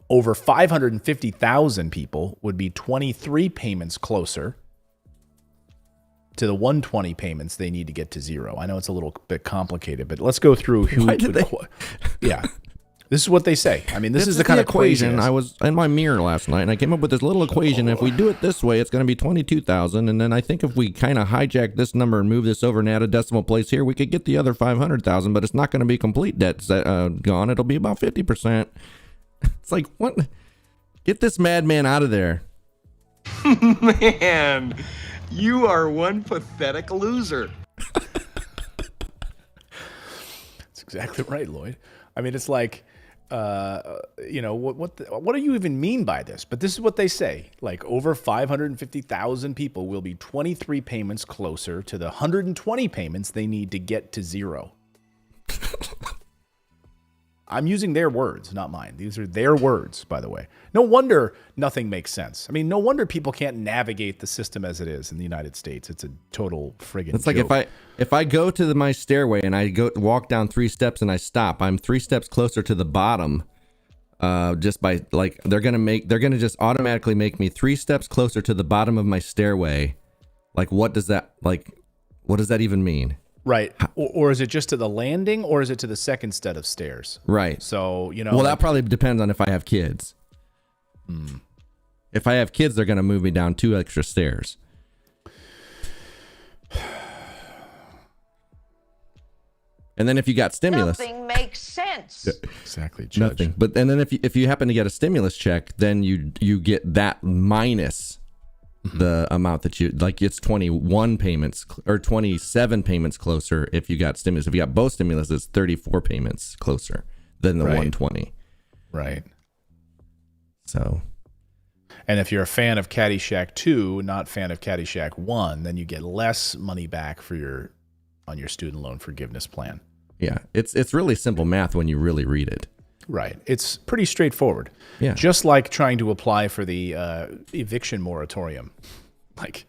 Over 550,000 people would be 23 payments closer to the 120 payments they need to get to zero. I know it's a little bit complicated, but let's go through who. Why did they? Yeah. This is what they say. I mean, this is the kind of equation. craziness. I was in my mirror last night, and I came up with this little equation. If we do it this way, it's going to be 22,000. And then I think if we kind of hijack this number and move this over and add a decimal place here, we could get the other 500,000. But it's not going to be complete debt gone. It'll be about 50%. It's like, what? Get this madman out of there. Man, you are one pathetic loser. That's exactly right, Lloyd. I mean, it's like, you know, what do you even mean by this? But this is what they say. Like, over 550,000 people will be 23 payments closer to the 120 payments they need to get to zero. I'm using their words, not mine. These are their words, by the way. No wonder nothing makes sense. I mean, no wonder people can't navigate the system as it is in the United States. It's a total friggin' It's like joke. if I go to my stairway and I walk down 3 steps and I stop, I'm 3 steps closer to the bottom. Just by like they're gonna just automatically make me 3 steps closer to the bottom of my stairway. Like what does that even mean? Right. Or is it just to the landing, or is it to the second set of stairs? Right. So, you know. Well, that probably depends on if I have kids. If I have kids, they're going to move me down 2 extra stairs. And then if you got stimulus. Nothing makes sense. Exactly, Judge. Nothing. But and then if you happen to get a stimulus check, then you get that minus the amount that you like. It's 21 payments or 27 payments closer if you got stimulus. If you got both stimulus, it's 34 payments closer than the 120. Right. So. And if you're a fan of Caddyshack 2, not fan of Caddyshack 1, then you get less money back for on your student loan forgiveness plan. Yeah, it's really simple math when you really read it. Right. It's pretty straightforward. Yeah. Just like trying to apply for the eviction moratorium. Like,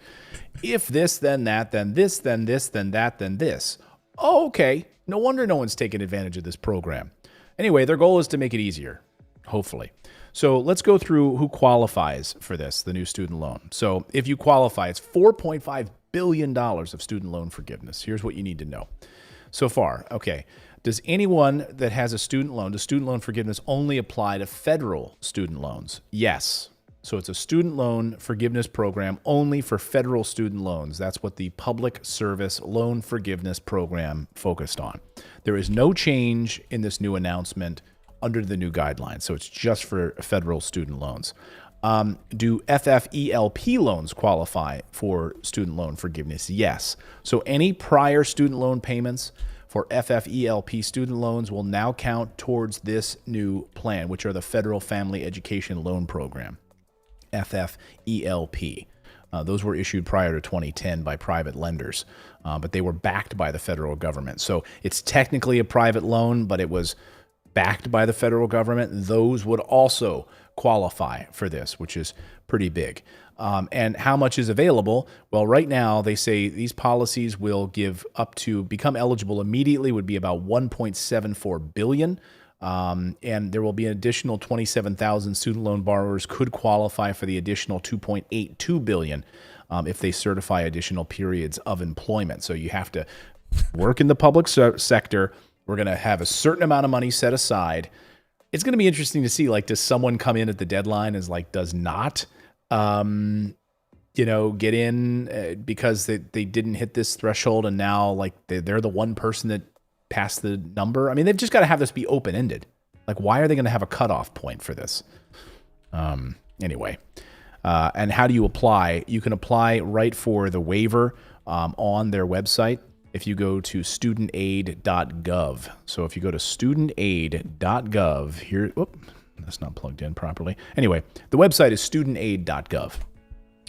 if this, then that, then this, then this, then that, then this. Oh, okay. No wonder no one's taking advantage of this program. Anyway, their goal is to make it easier, hopefully. So let's go through who qualifies for this, the new student loan. So if you qualify, it's $4.5 billion of student loan forgiveness. Here's what you need to know. So far, okay. Does anyone that has a student loan forgiveness only apply to federal student loans? Yes. So it's a student loan forgiveness program only for federal student loans. That's what the Public Service Loan Forgiveness Program focused on. There is no change in this new announcement under the new guidelines. So it's just for federal student loans. Do FFELP loans qualify for student loan forgiveness? Yes. So any prior student loan payments for FFELP student loans will now count towards this new plan, which are the Federal Family Education Loan Program, FFELP. Those were issued prior to 2010 by private lenders, but they were backed by the federal government. So it's technically a private loan, but it was backed by the federal government. Those would also qualify for this, which is pretty big. And how much is available? Well, right now they say these policies will give up to become eligible immediately would be about $1.74 billion. And there will be an additional 27,000 student loan borrowers could qualify for the additional $2.82 billion if they certify additional periods of employment. So you have to work in the public sector. We're going to have a certain amount of money set aside. It's going to be interesting to see, like, does someone come in at the deadline as like does not, get in because they didn't hit this threshold, and now like they're the one person that passed the number. I mean, they've just got to have this be open-ended. Like, why are they going to have a cutoff point for this? Anyway, and how do you apply? You can apply right for the waiver on their website. If you go to studentaid.gov. So if you go to studentaid.gov, here, that's not plugged in properly. Anyway, the website is studentaid.gov.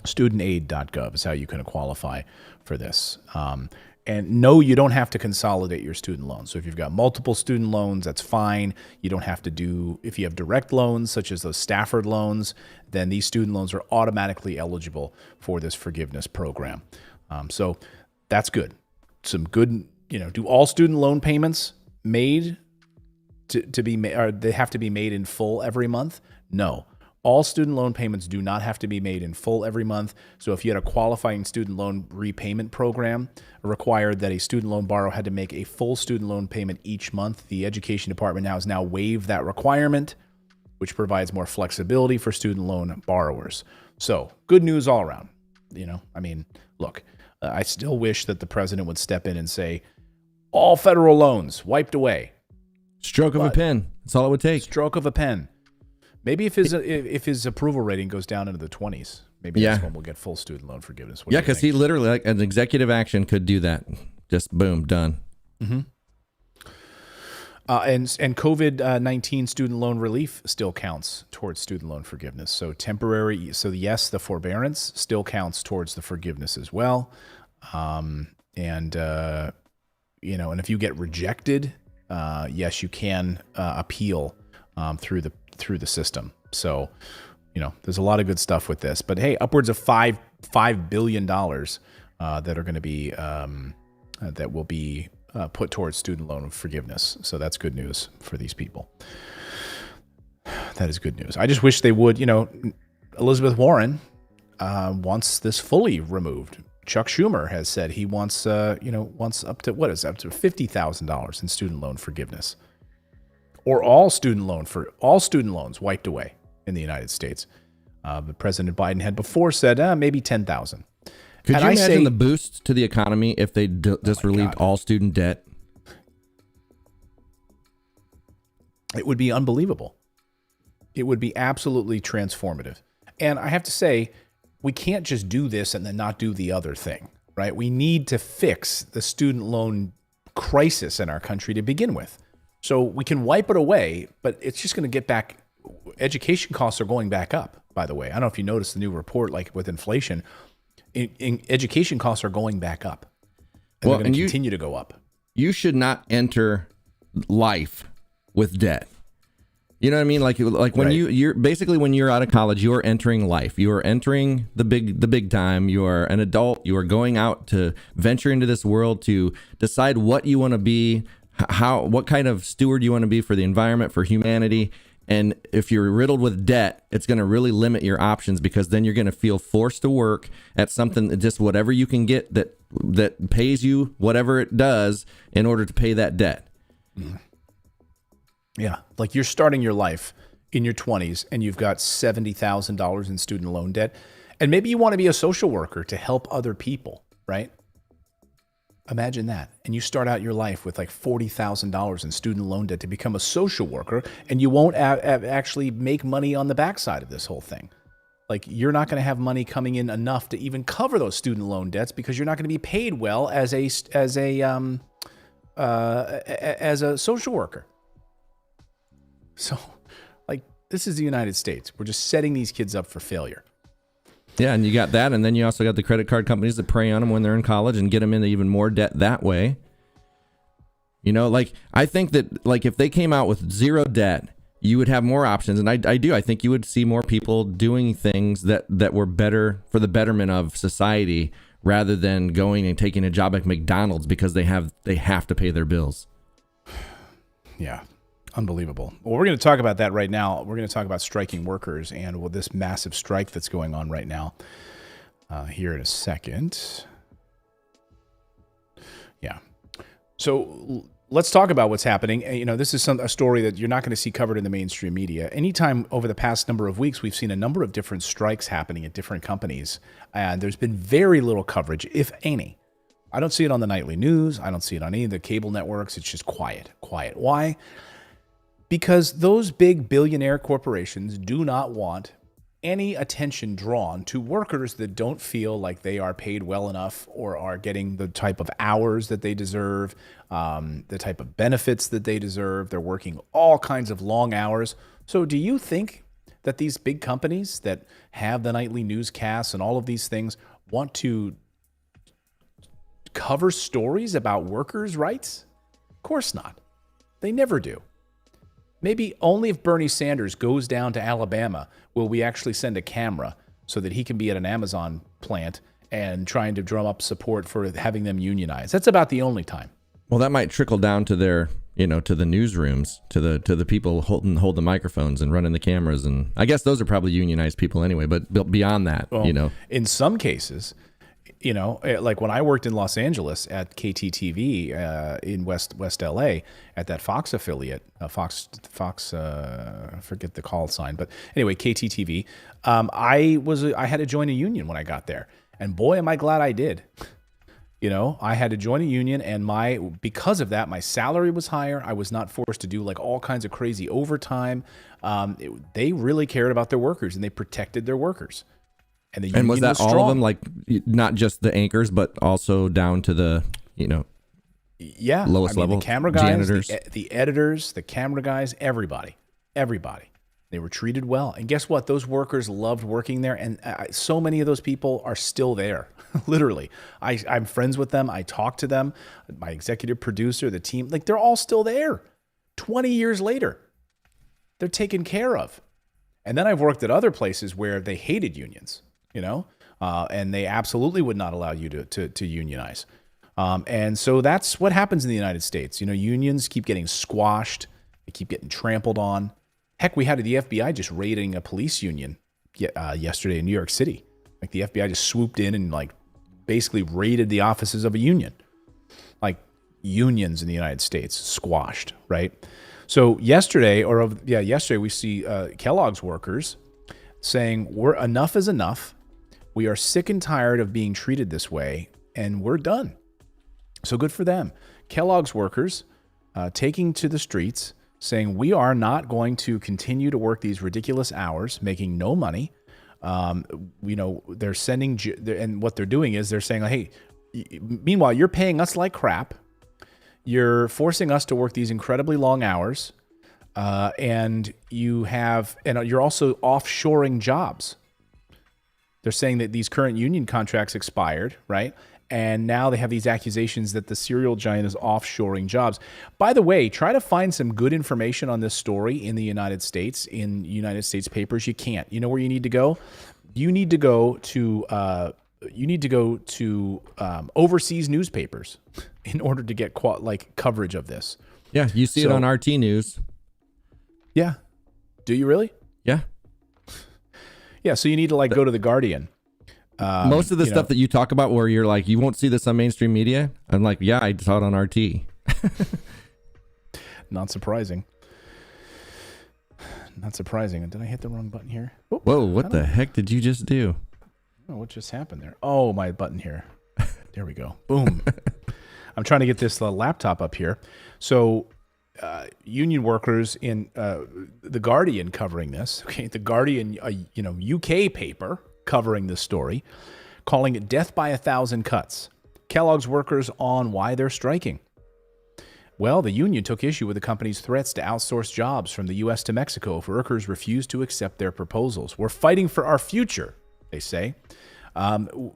Studentaid.gov is how you can qualify for this. And no, you don't have to consolidate your student loans. So if you've got multiple student loans, that's fine. You don't have to do, if you have direct loans, such as those Stafford loans, then these student loans are automatically eligible for this forgiveness program. So that's good. Some good, do all student loan payments made to be made, or they have to be made in full every month? No. All student loan payments do not have to be made in full every month. So if you had a qualifying student loan repayment program, required that a student loan borrower had to make a full student loan payment each month, the Education Department has now waived that requirement, which provides more flexibility for student loan borrowers. So good news all around. Look, I still wish that the president would step in and say, all federal loans wiped away. Stroke of a pen. That's all it would take. Stroke of a pen. Maybe if his approval rating goes down into the 20s, maybe that's when we'll get full student loan forgiveness. Yeah, because he literally, like an executive action, could do that. Just boom, done. Mm-hmm. And COVID-19 student loan relief still counts towards student loan forgiveness. So temporary. So yes, the forbearance still counts towards the forgiveness as well. And if you get rejected, yes, you can appeal through the system. So, there's a lot of good stuff with this. But hey, upwards of $5 billion that are going to be that will be put towards student loan forgiveness. So that's good news for these people. That is good news. I just wish they would. Elizabeth Warren wants this fully removed. Chuck Schumer has said he wants up to $50,000 in student loan forgiveness, or all student loans wiped away in the United States. But President Biden had before said maybe 10,000. Could you imagine the boost to the economy if they just relieved all student debt? It would be unbelievable. It would be absolutely transformative. And I have to say, we can't just do this and then not do the other thing, right? We need to fix the student loan crisis in our country to begin with. So we can wipe it away, but it's just going to get back. Education costs are going back up, by the way. I don't know if you noticed the new report, like with inflation, in education costs are going back up. And they're going to continue to go up. You should not enter life with debt. You know what I mean? Like when you're basically, when you're out of college, you're entering life. You are entering the big time. You are an adult. You are going out to venture into this world to decide what you want to be, what kind of steward you want to be for the environment, for humanity. And if you're riddled with debt, it's going to really limit your options, because then you're going to feel forced to work at something, just whatever you can get that pays you whatever it does in order to pay that debt. Mm. Yeah, like you're starting your life in your 20s and you've got $70,000 in student loan debt, and maybe you want to be a social worker to help other people, right? Imagine that. And you start out your life with like $40,000 in student loan debt to become a social worker, and you won't actually make money on the backside of this whole thing. Like, you're not going to have money coming in enough to even cover those student loan debts, because you're not going to be paid well as a social worker. So, like, this is the United States. We're just setting these kids up for failure. Yeah, and you got that, and then you also got the credit card companies that prey on them when they're in college and get them into even more debt that way. Like, I think that, like, if they came out with zero debt, you would have more options, and I think you would see more people doing things that were better for the betterment of society, rather than going and taking a job at McDonald's because they have to pay their bills. Yeah. Unbelievable. Well, we're going to talk about that right now. We're going to talk about striking workers and this massive strike that's going on right now here in a second. Yeah. So let's talk about what's happening. This is a story that you're not going to see covered in the mainstream media. Anytime over the past number of weeks, we've seen a number of different strikes happening at different companies, and there's been very little coverage, if any. I don't see it on the nightly news. I don't see it on any of the cable networks. It's just quiet. Why? Because those big billionaire corporations do not want any attention drawn to workers that don't feel like they are paid well enough or are getting the type of hours that they deserve, the type of benefits that they deserve. They're working all kinds of long hours. So do you think that these big companies that have the nightly newscasts and all of these things want to cover stories about workers' rights? Of course not. They never do. Maybe only if Bernie Sanders goes down to Alabama will we actually send a camera so that he can be at an Amazon plant and trying to drum up support for having them unionize. That's about the only time. Well, that might trickle down to their you know, to the newsrooms, to the people hold the microphones and running the cameras, and I guess those are probably unionized people anyway. But beyond that, Well, you know, in some cases, you know, like when I worked in Los Angeles at KTTV in West LA at that Fox affiliate, Fox, I forget the call sign, but anyway, KTTV. I had to join a union when I got there, and boy, am I glad I did. You know, I had to join a union, and because of that, my salary was higher. I was not forced to do like all kinds of crazy overtime. They really cared about their workers, and they protected their workers. And the union was that was all strong. of them, like not just the anchors, but also down to the, you know, lowest level, the camera guys, janitors, the editors, the camera guys, everybody. They were treated well. And guess what? Those workers loved working there. And so many of those people are still there. Literally. I'm friends with them. I talk to them. My executive producer, the team, like they're all still there. 20 years later, they're taken care of. And then I've worked at other places where they hated unions, you know, and they absolutely would not allow you to unionize. And so that's what happens in the United States. You know, unions keep getting squashed. They keep getting trampled on. Heck, we had the FBI just raiding a police union yesterday in New York City. Like the FBI just swooped in and like basically raided the offices of a union. Like unions in the United States squashed, right? So yesterday we see Kellogg's workers saying, enough is enough. We are sick and tired of being treated this way, and we're done. So good for them. Kellogg's workers taking to the streets saying, we are not going to continue to work these ridiculous hours, making no money. You know, they're sending, and what they're doing is they're saying, hey, meanwhile, you're paying us like crap. You're forcing us to work these incredibly long hours. And you're also offshoring jobs. They're saying that these current union contracts expired, right? And now they have these accusations that the cereal giant is offshoring jobs. By the way, try to find some good information on this story in the United States, in United States papers. You can't. You know where you need to go? You need to go to overseas newspapers in order to get coverage of this. Yeah, you see it on RT News. Yeah. Do you really? Yeah. Yeah, so you need to go to the Guardian. Most of the stuff that you talk about where you're like, you won't see this on mainstream media. I'm like, yeah, I saw it on RT. Not surprising. Not surprising. Did I hit the wrong button here? Whoa, what the heck did you just do? Oh, what just happened there? Oh, my button here. There we go. Boom. I'm trying to get this laptop up here. So union workers in the Guardian covering this. Okay, the Guardian, UK paper covering this story, calling it death by 1,000 cuts. Kellogg's workers on why they're striking. Well, the union took issue with the company's threats to outsource jobs from the U.S. to Mexico if workers refused to accept their proposals. We're fighting for our future, they say.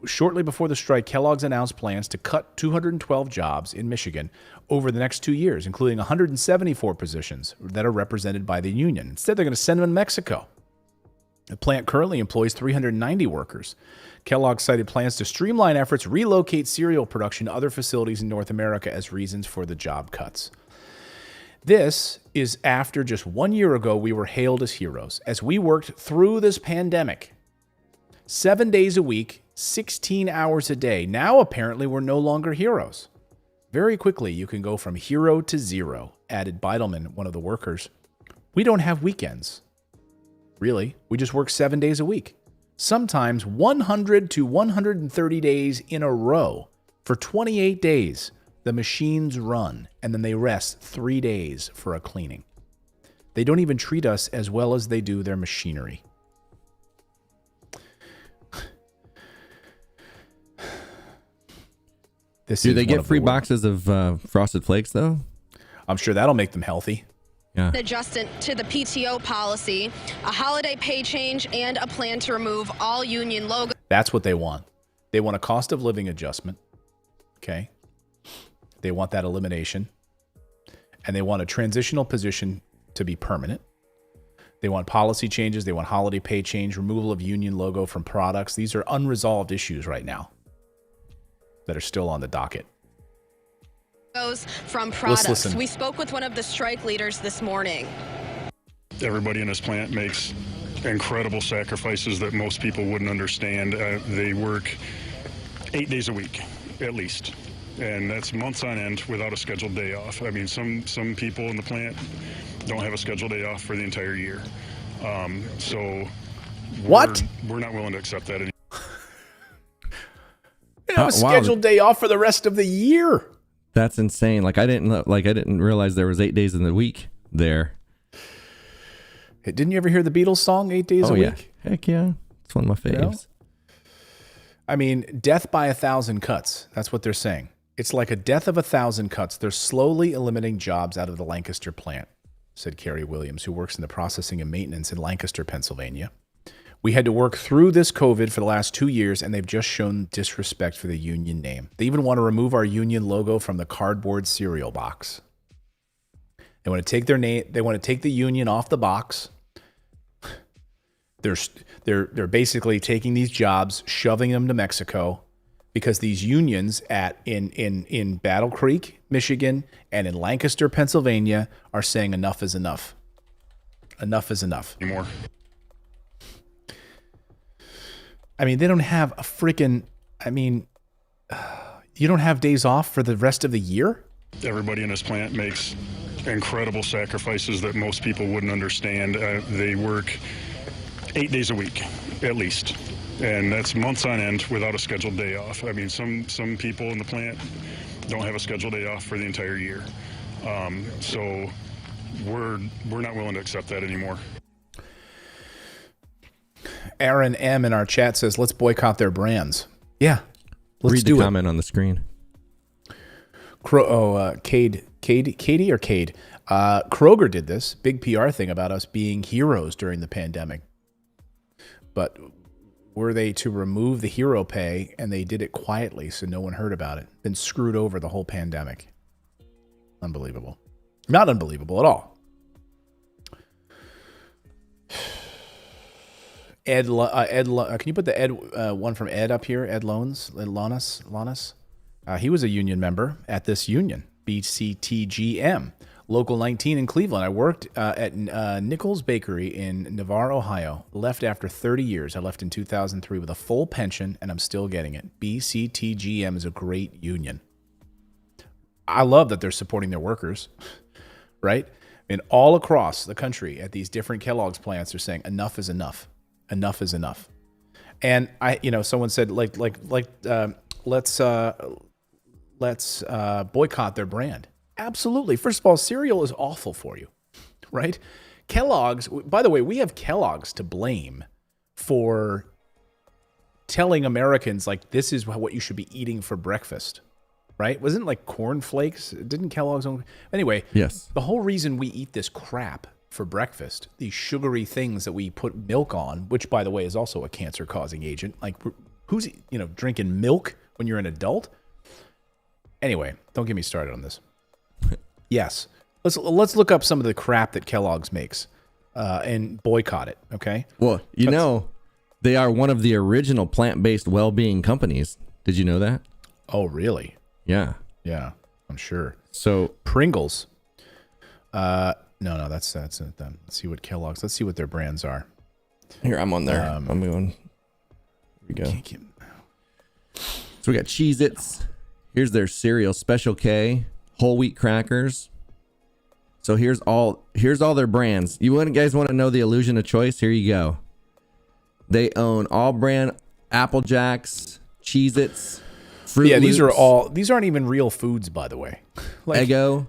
Shortly before the strike, Kellogg's announced plans to cut 212 jobs in Michigan over the next 2 years, including 174 positions that are represented by the union. Instead, they're going to send them to Mexico. The plant currently employs 390 workers. Kellogg cited plans to streamline efforts, relocate cereal production to other facilities in North America as reasons for the job cuts. This is after just 1 year ago, we were hailed as heroes as we worked through this pandemic. 7 days a week, 16 hours a day. Now, apparently, we're no longer heroes. Very quickly, you can go from hero to zero, added Beidelman, one of the workers. We don't have weekends. Really, we just work 7 days a week. Sometimes 100 to 130 days in a row. For 28 days, the machines run, and then they rest 3 days for a cleaning. They don't even treat us as well as they do their machinery. Do they get free boxes of Frosted Flakes, though? I'm sure that'll make them healthy. Yeah. Adjustment to the PTO policy, a holiday pay change, and a plan to remove all union logos. That's what they want. They want a cost of living adjustment. Okay. They want that elimination. And they want a transitional position to be permanent. They want policy changes. They want holiday pay change, removal of union logo from products. These are unresolved issues right now that are still on the docket. from Let's products. listen. We spoke with one of the strike leaders this morning. Everybody in this plant makes incredible sacrifices that most people wouldn't understand. They work 8 days a week, at least. And that's months on end without a scheduled day off. I mean, some people in the plant don't have a scheduled day off for the entire year. So we're not willing to accept that anymore. You have a scheduled day off for the rest of the year. That's insane. I didn't realize there was 8 days in the week there. Hey, didn't you ever hear the Beatles song 8 days a week? Heck yeah. It's one of my faves. You know? I mean, death by 1,000 cuts. That's what they're saying. It's like a death of 1,000 cuts. They're slowly eliminating jobs out of the Lancaster plant, said Carrie Williams, who works in the processing and maintenance in Lancaster, Pennsylvania. We had to work through this COVID for the last 2 years, and they've just shown disrespect for the union name. They even want to remove our union logo from the cardboard cereal box. They want to take their name. They want to take the union off the box. They're basically taking these jobs, shoving them to Mexico, because these unions in Battle Creek, Michigan, and in Lancaster, Pennsylvania, are saying enough is enough. Enough is enough. Anymore. I mean, they don't have a freaking. I mean, you don't have days off for the rest of the year? Everybody in this plant makes incredible sacrifices that most people wouldn't understand. They work 8 days a week, at least. And that's months on end without a scheduled day off. I mean, some people in the plant don't have a scheduled day off for the entire year. So we're not willing to accept that anymore. Aaron M. in our chat says, let's boycott their brands. Yeah. Let's Read the comment on the screen. Katie or Cade? Kroger did this big PR thing about us being heroes during the pandemic. But were they to remove the hero pay, and they did it quietly so no one heard about it, been screwed over the whole pandemic. Unbelievable. Not unbelievable at all. Can you put the Ed one from Ed up here? Ed Lonas. He was a union member at this union, BCTGM, Local 19 in Cleveland. I worked at Nichols Bakery in Navarre, Ohio. Left after 30 years. I left in 2003 with a full pension, and I'm still getting it. BCTGM is a great union. I love that they're supporting their workers, right? And all across the country at these different Kellogg's plants are saying enough is enough. Enough is enough. And someone said let's boycott their brand. Absolutely. First of all, cereal is awful for you, right? Kellogg's, by the way, we have Kellogg's to blame for telling Americans this is what you should be eating for breakfast, right? Wasn't it like corn flakes? Didn't Kellogg's own? Anyway, yes. The whole reason we eat this crap for breakfast, these sugary things that we put milk on, which by the way is also a cancer-causing agent. Who's drinking milk when you're an adult? Anyway, don't get me started on this. Yes, let's look up some of the crap that Kellogg's makes and boycott it. Okay. Well, they are one of the original plant-based well-being companies. Did you know that? Oh, really? Yeah. Yeah, I'm sure. So Pringles. No, that's it then. Let's see what Kellogg's. Let's see what their brands are. Here, I'm on there. I'm going. Here we go. So we got Cheez-Its. Here's their cereal, Special K, whole wheat crackers. So here's all their brands. You guys want to know the illusion of choice? Here you go. They own all brand Apple Jacks, Cheez-Its, Fruit Loops. These aren't even real foods, by the way. Eggo,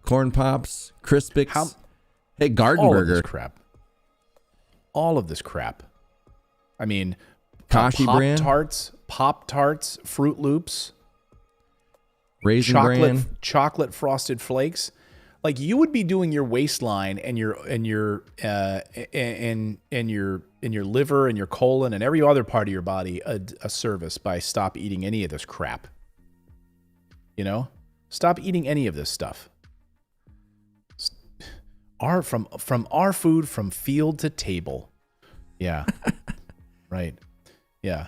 Corn Pops, Crispix. Hey, Garden all Burger. Of this crap. All of this crap. I mean, Kashi brand, Pop-Tarts, Fruit Loops, Raisin Bran, chocolate Frosted Flakes. You would be doing your waistline and your liver and your colon and every other part of your body a service by stop eating any of this crap. Stop eating any of this stuff. From our food from field to table. Yeah. Right. Yeah.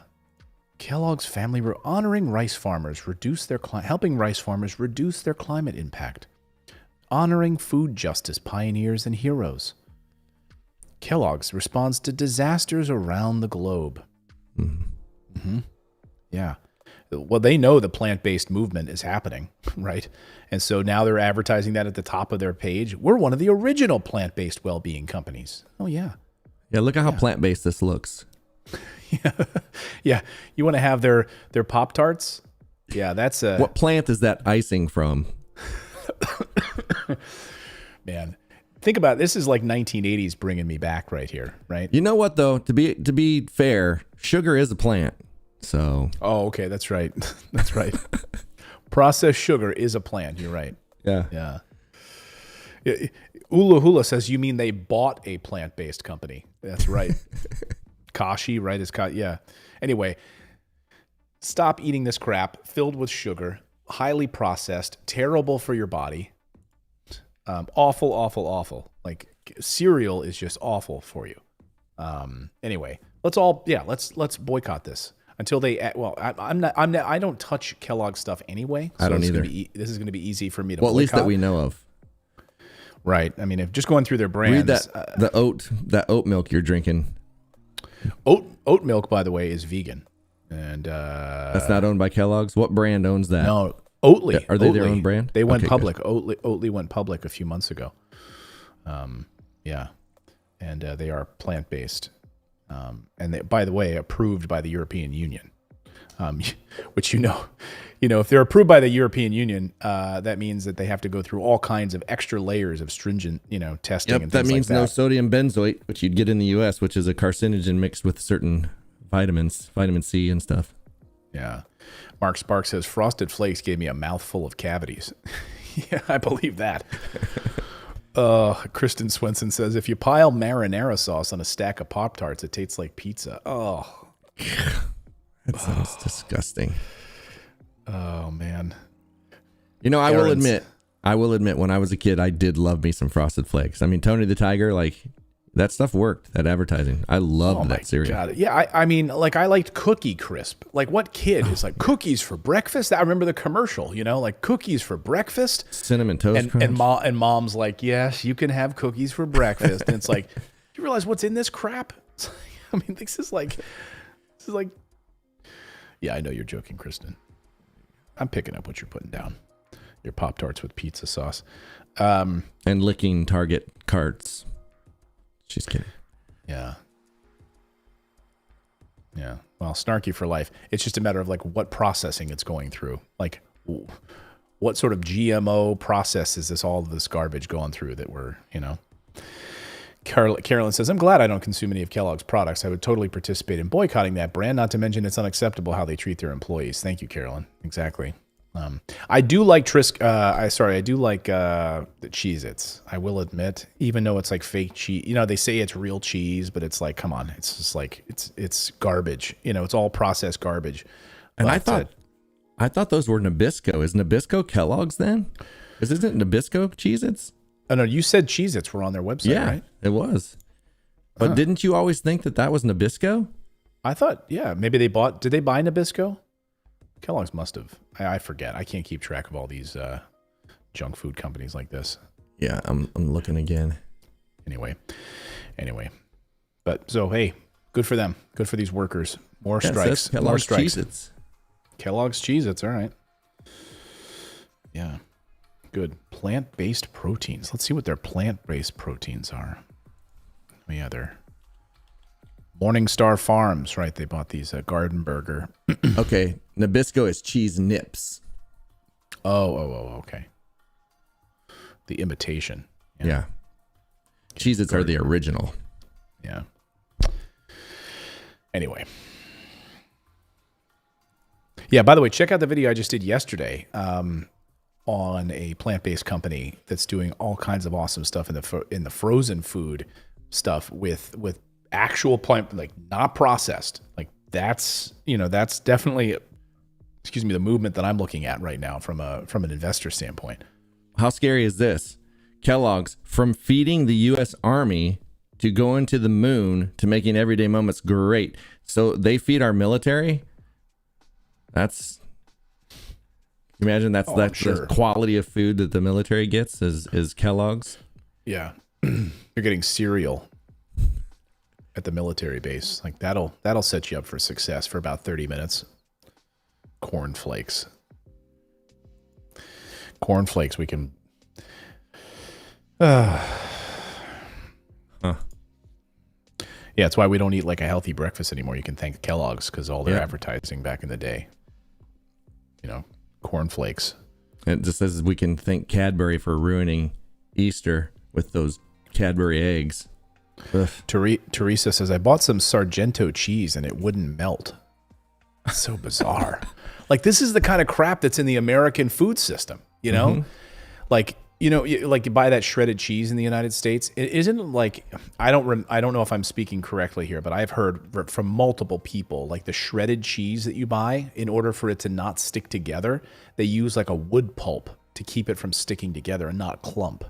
Kellogg's family were honoring rice farmers, helping rice farmers reduce their climate impact. Honoring food justice pioneers and heroes. Kellogg's responds to disasters around the globe. Yeah. Well, they know the plant-based movement is happening, right? And so now they're advertising that at the top of their page. We're one of the original plant-based well-being companies. Oh, yeah. Yeah, look at how plant-based this looks. Yeah. You want to have their Pop-Tarts? Yeah, that's a... What plant is that icing from? Man, think about it. This is like 1980s bringing me back right here, right? You know what, though? To be fair, sugar is a plant. So. Oh, okay. That's right. That's right. Processed sugar is a plant. You're right. Yeah. Yeah. Ula Hula says, you mean they bought a plant-based company? That's right. Kashi, right? Yeah. Anyway, stop eating this crap filled with sugar, highly processed, terrible for your body. Awful, awful, awful. Like cereal is just awful for you. Anyway, let's boycott this. Until they, I don't touch Kellogg stuff anyway. So I don't either. This is going to be easy for me to. Well, at boycott. least that we know of. Right. I mean, if just going through their brands. Read that oat milk you're drinking. Oat milk, by the way, is vegan, and that's not owned by Kellogg's. What brand owns that? No, Oatly. Are they their own brand? They went public. Oatly went public a few months ago. Yeah, and they are plant-based. And they, by the way, approved by the European Union, which if they're approved by the European Union, that means that they have to go through all kinds of extra layers of stringent, testing. Yep, and that things means like that. no sodium benzoate, which you'd get in the U.S., which is a carcinogen mixed with certain vitamins, vitamin C and stuff. Yeah. Mark Sparks says, Frosted Flakes gave me a mouthful of cavities. Yeah, I believe that. Kristen Swenson says, if you pile marinara sauce on a stack of Pop-Tarts, it tastes like pizza. Oh. That sounds disgusting. Oh, man. I will admit, when I was a kid, I did love me some Frosted Flakes. I mean, Tony the Tiger, like, that stuff worked, that advertising. I loved that cereal. God. Yeah, I mean, like, I liked Cookie Crisp. Like, what kid is like, cookies for breakfast? I remember the commercial, like, cookies for breakfast. Cinnamon Toast Crunch. And mom's like, yes, you can have cookies for breakfast. And it's like, you realize what's in this crap? I mean, this is like, yeah, I know you're joking, Kristen. I'm picking up what you're putting down. Your Pop-Tarts with pizza sauce. And licking Target carts. She's kidding. Yeah. Yeah. Well, snarky for life. It's just a matter of like what processing it's going through. Like what sort of GMO process is all of this garbage going through that we're, Carolyn says, I'm glad I don't consume any of Kellogg's products. I would totally participate in boycotting that brand, not to mention it's unacceptable how they treat their employees. Thank you, Carolyn. Exactly. I do like I do like the Cheez-Its. I will admit, even though it's like fake cheese, they say it's real cheese, but it's like, come on, it's just like it's garbage. It's all processed garbage. And but, I thought those were Nabisco. Is Nabisco Kellogg's then? Isn't Nabisco Cheez-Its? Oh no, you said Cheez-Its were on their website, yeah, right? It was. But didn't you always think that was Nabisco? I thought, yeah, maybe did they buy Nabisco? Kellogg's must have. I forget. I can't keep track of all these junk food companies like this. Yeah, I'm looking again. Anyway. But so, hey, good for them. Good for these workers. More strikes. More strikes. Cheez-Its. Kellogg's Cheez-Its. All right. Yeah. Good. Plant-based proteins. Let's see what their plant-based proteins are. Oh, yeah, they're Morningstar Farms, right? They bought these Garden Burger. Okay, Nabisco is cheese nips. Oh, okay. The imitation. Yeah. Cheez-Its are the original. Yeah. Anyway. Yeah, by the way, check out the video I just did yesterday on a plant-based company that's doing all kinds of awesome stuff in the frozen food stuff with actual plant, like not processed. Like that's definitely, the movement that I'm looking at right now from an investor standpoint. How scary is this? Kellogg's, from feeding the U.S. Army to going to the moon to making everyday moments great. So they feed our military, That's, imagine that's sure. the quality of food that the military gets is Kellogg's. Yeah. You're getting cereal at the military base. Like that'll set you up for success for about 30 minutes. Cornflakes. Cornflakes we can Yeah, it's why we don't eat like a healthy breakfast anymore. You can thank Kellogg's because all their advertising back in the day. You know, cornflakes. It just says we can thank Cadbury for ruining Easter with those Cadbury eggs. Teresa says, I bought some Sargento cheese and it wouldn't melt. That's so bizarre. Like, this is the kind of crap that's in the American food system, you know? Mm-hmm. Like, you know, like you buy that shredded cheese in the United States. It isn't like, I don't know if I'm speaking correctly here, but I've heard from multiple people, like the shredded cheese that you buy, in order for it to not stick together, they use like a wood pulp to keep it from sticking together and not clump.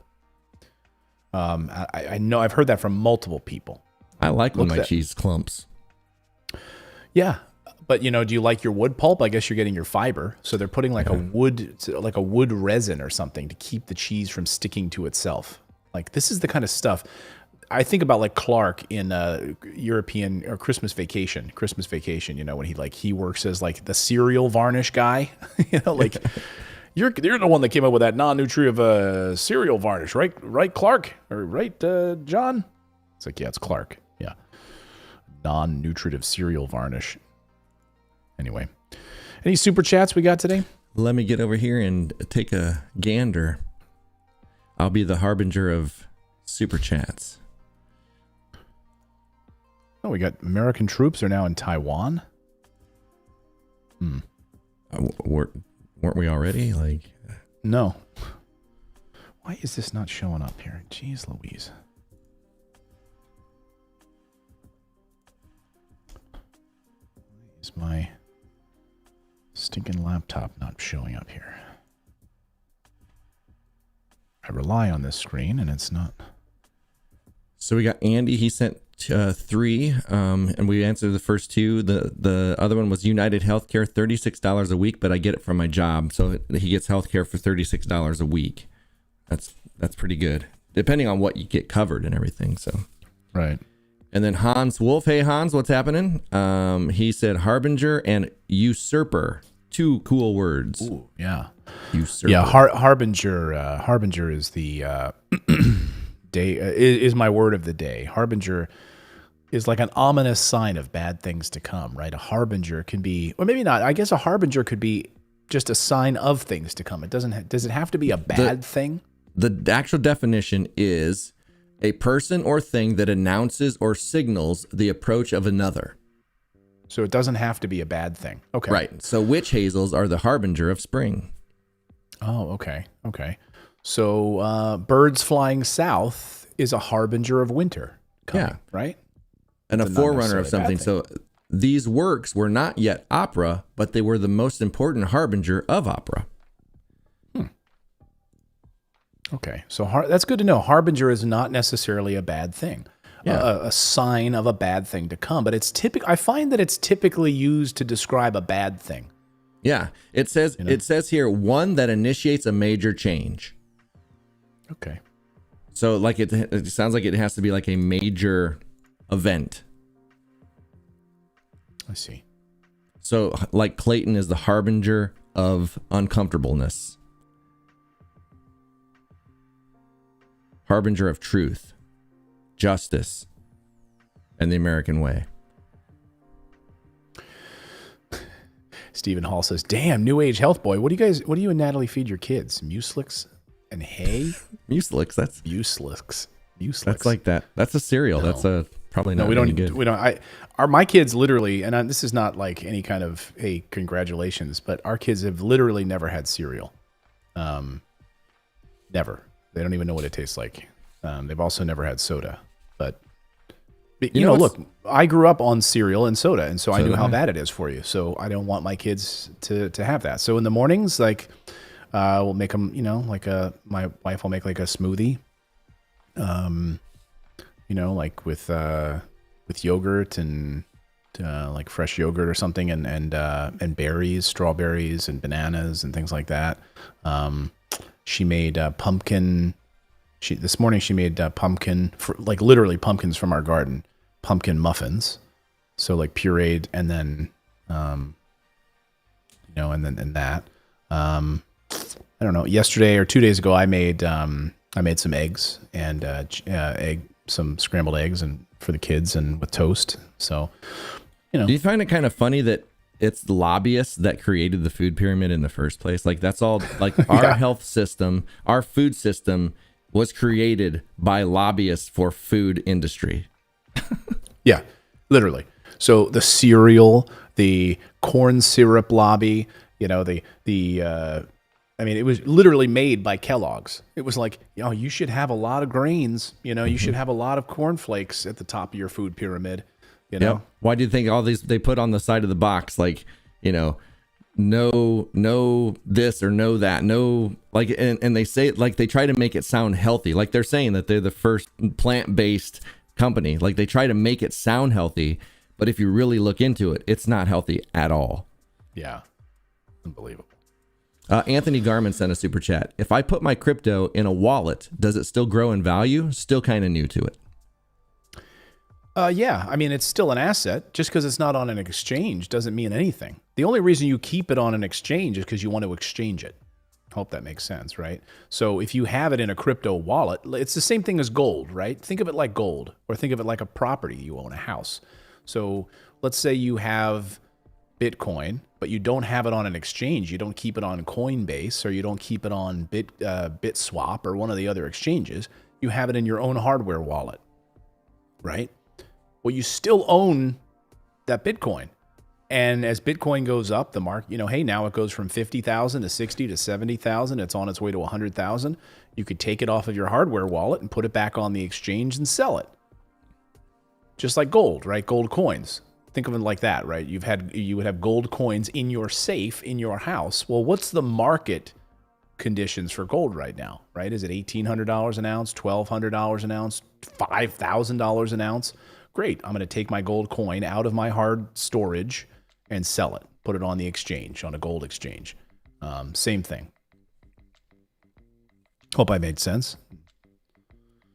I know I've heard that from multiple people. I like when my cheese clumps. Yeah. But, you know, do you like your wood pulp? I guess you're getting your fiber. So they're putting like a wood resin or something to keep the cheese from sticking to itself. Like, this is the kind of stuff I think about, like Clark in European or Christmas Vacation, you know, when he works as like the cereal varnish guy, you know, like you're the one that came up with that non-nutritive cereal varnish, right, Clark? Or right, John? It's like, yeah, it's Clark. Yeah. Non-nutritive cereal varnish. Anyway, any super chats we got today? Let me get over here and take a gander. I'll be the harbinger of super chats. Oh, we got American troops are now in Taiwan. Weren't we already? Like, no. Why is this not showing up here? Jeez Louise. Why is my stinking laptop not showing up here? I rely on this screen and it's not. So we got Andy. He sent 3, and we answered the first 2. The other one was United Healthcare, $36 a week, but I get it from my job, so he gets healthcare for $36 a week. That's pretty good, depending on what you get covered and everything. So, right. And then Hans Wolf, hey Hans, what's happening? He said harbinger and usurper, 2 cool words. Ooh, yeah. Usurper. Yeah, harbinger is the day is my word of the day. Harbinger is like an ominous sign of bad things to come, right? A harbinger can be, or maybe not. I guess a harbinger could be just a sign of things to come. It doesn't. Does it have to be a bad thing? The actual definition is a person or thing that announces or signals the approach of another. So it doesn't have to be a bad thing. Okay. Right. So witch hazels are the harbinger of spring. Oh, okay. Okay. So birds flying south is a harbinger of winter coming, right? And a forerunner of something. So these works were not yet opera, but they were the most important harbinger of opera. Okay. So that's good to know. Harbinger is not necessarily a bad thing. Yeah. A sign of a bad thing to come, but it's I find that it's typically used to describe a bad thing. Yeah. It says here, one that initiates a major change. Okay. So like it sounds like it has to be like a major event. I see. So like Clayton is the harbinger of uncomfortableness. Harbinger of truth, justice, and the American way. Stephen Hall says, damn, new age health boy. What do you and Natalie feed your kids? Muslix and hay? Muslix, that's Muslix. That's like that. That's a cereal. No. That's probably not. No, we don't. Good. We don't. My kids literally, and this is not like any kind of hey, congratulations, but our kids have literally never had cereal. Never. They don't even know what it tastes like. They've also never had soda. But you know, look, I grew up on cereal and soda, and so I knew how bad it is for you. So I don't want my kids to have that. So in the mornings, like we'll make them, you know, like my wife will make like a smoothie. You know, like with yogurt and like fresh yogurt or something, and berries, strawberries, and bananas and things like that. She made pumpkin. This morning she made pumpkin, like literally pumpkins from our garden, pumpkin muffins. So like pureed, and then and that. I don't know. Yesterday or 2 days ago, I made some eggs and some scrambled eggs and for the kids and with toast. So, Do you find it kind of funny that it's the lobbyists that created the food pyramid in the first place? Like that's all. Like our health system, our food system was created by lobbyists for food industry. Yeah, literally. So the cereal, the corn syrup lobby, I mean, it was literally made by Kellogg's. It was like, you should have a lot of grains. You should have a lot of cornflakes at the top of your food pyramid. Yep. Why do you think all these they put on the side of the box, like, no this or no that, no, like, and they say it like they try to make it sound healthy. Like they're saying that they're the first plant-based company. Like they try to make it sound healthy, but if you really look into it, it's not healthy at all. Yeah. Unbelievable. Anthony Garman sent a super chat. If I put my crypto in a wallet, does it still grow in value? Still kind of new to it. Yeah. I mean, it's still an asset. Just because it's not on an exchange doesn't mean anything. The only reason you keep it on an exchange is because you want to exchange it. Hope that makes sense, right? So if you have it in a crypto wallet, it's the same thing as gold, right? Think of it like gold, or think of it like a property. You own a house. So let's say you have Bitcoin, but you don't have it on an exchange. You don't keep it on Coinbase, or you don't keep it on BitSwap or one of the other exchanges. You have it in your own hardware wallet, right? Well, you still own that Bitcoin. And as Bitcoin goes up, the mark, hey, now it goes from 50,000 to 60 to 70,000. It's on its way to 100,000. You could take it off of your hardware wallet and put it back on the exchange and sell it. Just like gold, right? Gold coins. Think of it like that, right? You would have gold coins in your safe in your house. Well, what's the market conditions for gold right now, right? Is it $1,800 an ounce, $1,200 an ounce, $5,000 an ounce? Great. I'm going to take my gold coin out of my hard storage and sell it. Put it on the exchange, on a gold exchange. Same thing. Hope I made sense.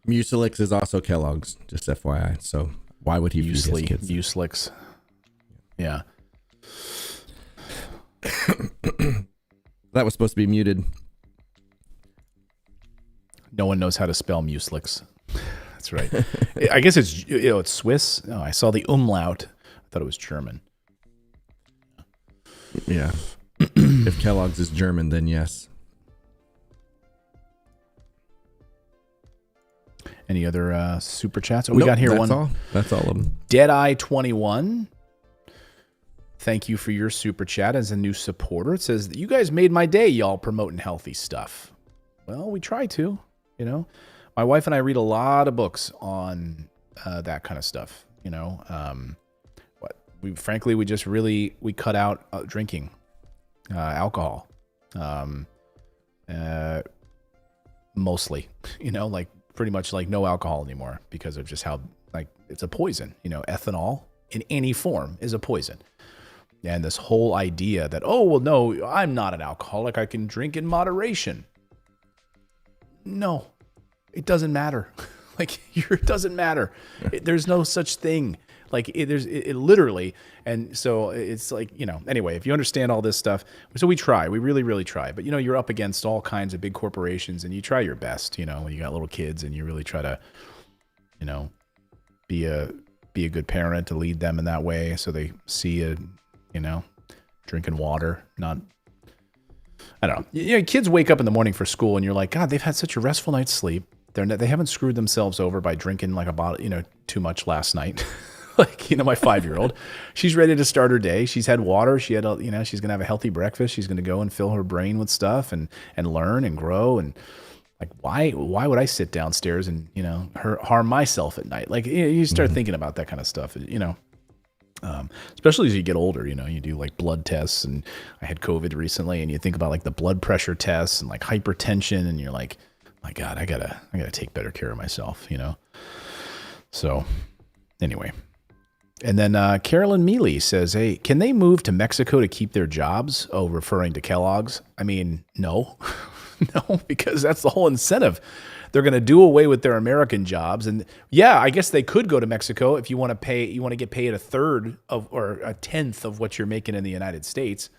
Mucilix is also Kellogg's, just FYI. So why would he feed his kids? Mucilix. Yeah. That was supposed to be muted. No one knows how to spell Mucilix. That's right. I guess it's Swiss. Oh, I saw the umlaut. I thought it was German. Yeah. If Kellogg's is German, then yes. Any other super chats? We got here that's one. All. That's all of them. Deadeye21. Thank you for your super chat as a new supporter. It says that you guys made my day, y'all promoting healthy stuff. Well, we try to, My wife and I read a lot of books on that kind of stuff, we cut out drinking alcohol, mostly, like pretty much like no alcohol anymore because of just how it's a poison. Ethanol in any form is a poison. And this whole idea that, oh, well, no, I'm not an alcoholic. I can drink in moderation. No, it doesn't matter. It doesn't matter. There's no such thing. It literally. And so it's anyway, if you understand all this stuff, so we try, we really, really try. But, you're up against all kinds of big corporations and you try your best, when you got little kids and you really try to, be a good parent to lead them in that way. So they see you, drinking water, not, I don't know. Kids wake up in the morning for school and you're like, God, they've had such a restful night's sleep. They haven't screwed themselves over by drinking like a bottle, too much last night. My 5-year-old, she's ready to start her day. She's had water. She's going to have a healthy breakfast. She's going to go and fill her brain with stuff and learn and grow. And why would I sit downstairs and, harm myself at night? You start thinking about that kind of stuff, especially as you get older, you do blood tests, and I had COVID recently, and you think about the blood pressure tests and hypertension, and you're like, my God, I gotta take better care of myself, So anyway, And then Carolyn Mealy says, hey, can they move to Mexico to keep their jobs? Oh, referring to Kellogg's. I mean, no. No, because that's the whole incentive. They're going to do away with their American jobs. And yeah, I guess they could go to Mexico if you want to get paid a third of or a tenth of what you're making in the United States.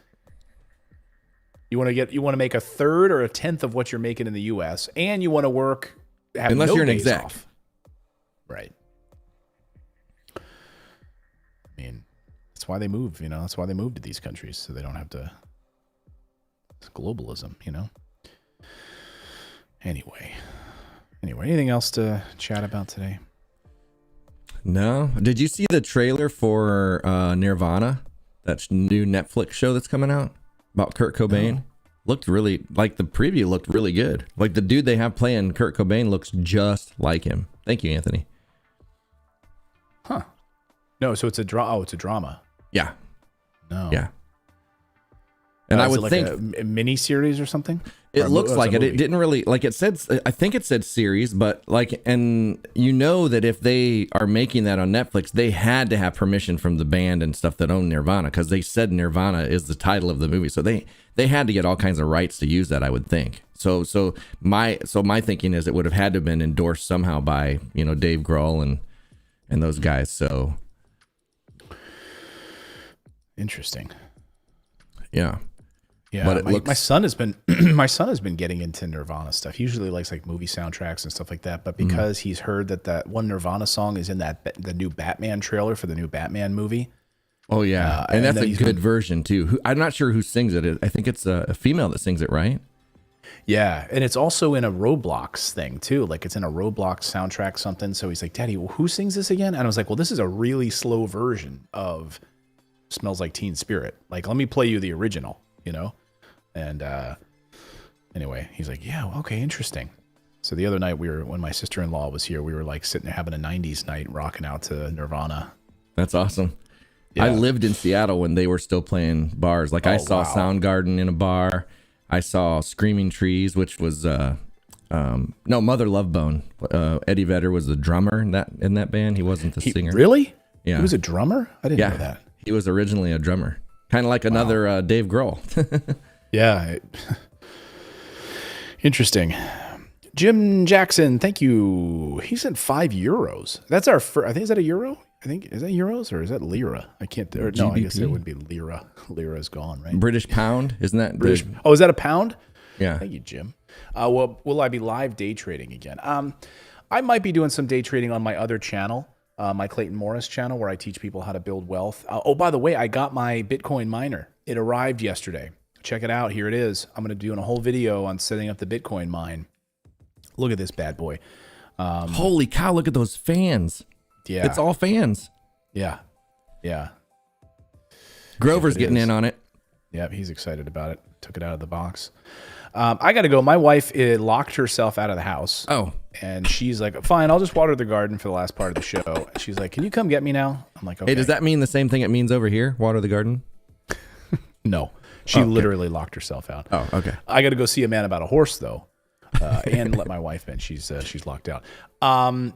You want to make a third or a tenth of what you're making in the US, and you want to work unless you're an exec. Off. Right. I mean, that's why they move, that's why they move to these countries, so they don't have to. It's globalism, Anyway, anything else to chat about today? No. Did you see the trailer for Nirvana? That new Netflix show that's coming out about Kurt Cobain? No. Looked really, like the preview looked really good. Like the dude they have playing Kurt Cobain looks just like him. Thank you, Anthony. Huh. No, so it's a drama. Yeah. No. Yeah. And I would think a mini series or something. It looks like it. It didn't really like it said. I think it said series, but and that if they are making that on Netflix, they had to have permission from the band and stuff that own Nirvana, because they said Nirvana is the title of the movie, so they had to get all kinds of rights to use that, I would think. So my thinking is it would have had to have been endorsed somehow by Dave Grohl and those guys. So interesting. Yeah. Yeah, but my son has been getting into Nirvana stuff. He usually likes like movie soundtracks and stuff like that. But because he's heard that one Nirvana song is in the new Batman trailer for the new Batman movie. Oh yeah, and that's a good version too. I'm not sure who sings it. I think it's a female that sings it, right? Yeah, and it's also in a Roblox thing too. Like it's in a Roblox soundtrack something. So he's like, "Daddy, who sings this again?" And I was like, "Well, this is a really slow version of Smells Like Teen Spirit. Like, let me play you the original." And anyway, he's like, yeah, okay, interesting. So the other night when my sister-in-law was here, we were like sitting there having a 90s night, rocking out to Nirvana. That's awesome. Yeah. I lived in Seattle when they were still playing bars. Like I saw Soundgarden in a bar. I saw Screaming Trees, which was Mother Love Bone. Eddie Vedder was the drummer in that band. He wasn't the singer. Really? Yeah. He was a drummer? I didn't know that. He was originally a drummer. Kind of like another Dave Grohl. Yeah. Interesting. Jim Jackson, thank you. He sent €5. That's our first. I think, is that a euro? Is that euros or is that lira? I can't. No, I guess it would be lira. Lira is gone, right? British pound, isn't that British? Oh, is that a pound? Yeah. Thank you, Jim. Well, will I be live day trading again? I might be doing some day trading on my other channel. My Clayton Morris channel, where I teach people how to build wealth. By the way, I got my Bitcoin miner. It arrived yesterday. Check it out. Here it is. I'm going to be doing a whole video on setting up the Bitcoin mine. Look at this bad boy. Holy cow, look at those fans. Yeah. It's all fans. Yeah. Yeah. Grover's getting in on it. Yep, he's excited about it. Took it out of the box. I got to go. My wife locked herself out of the house. Oh. And she's like, fine, I'll just water the garden for the last part of the show. She's like, can you come get me now? I'm like, okay. Hey, does that mean the same thing it means over here? Water the garden? No. She literally locked herself out. Oh, okay. I got to go see a man about a horse, though, and let my wife in. She's locked out.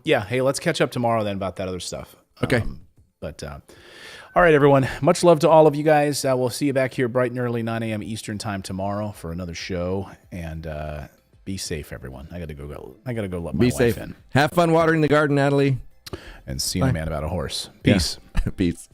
Yeah. Hey, let's catch up tomorrow then about that other stuff. Okay. All right, everyone. Much love to all of you guys. We'll see you back here bright and early, 9 a.m. Eastern time tomorrow for another show. And be safe, everyone. I got to go let my wife in. Have fun watering the garden, Natalie. And see a man about a horse. Peace. Yeah. Peace.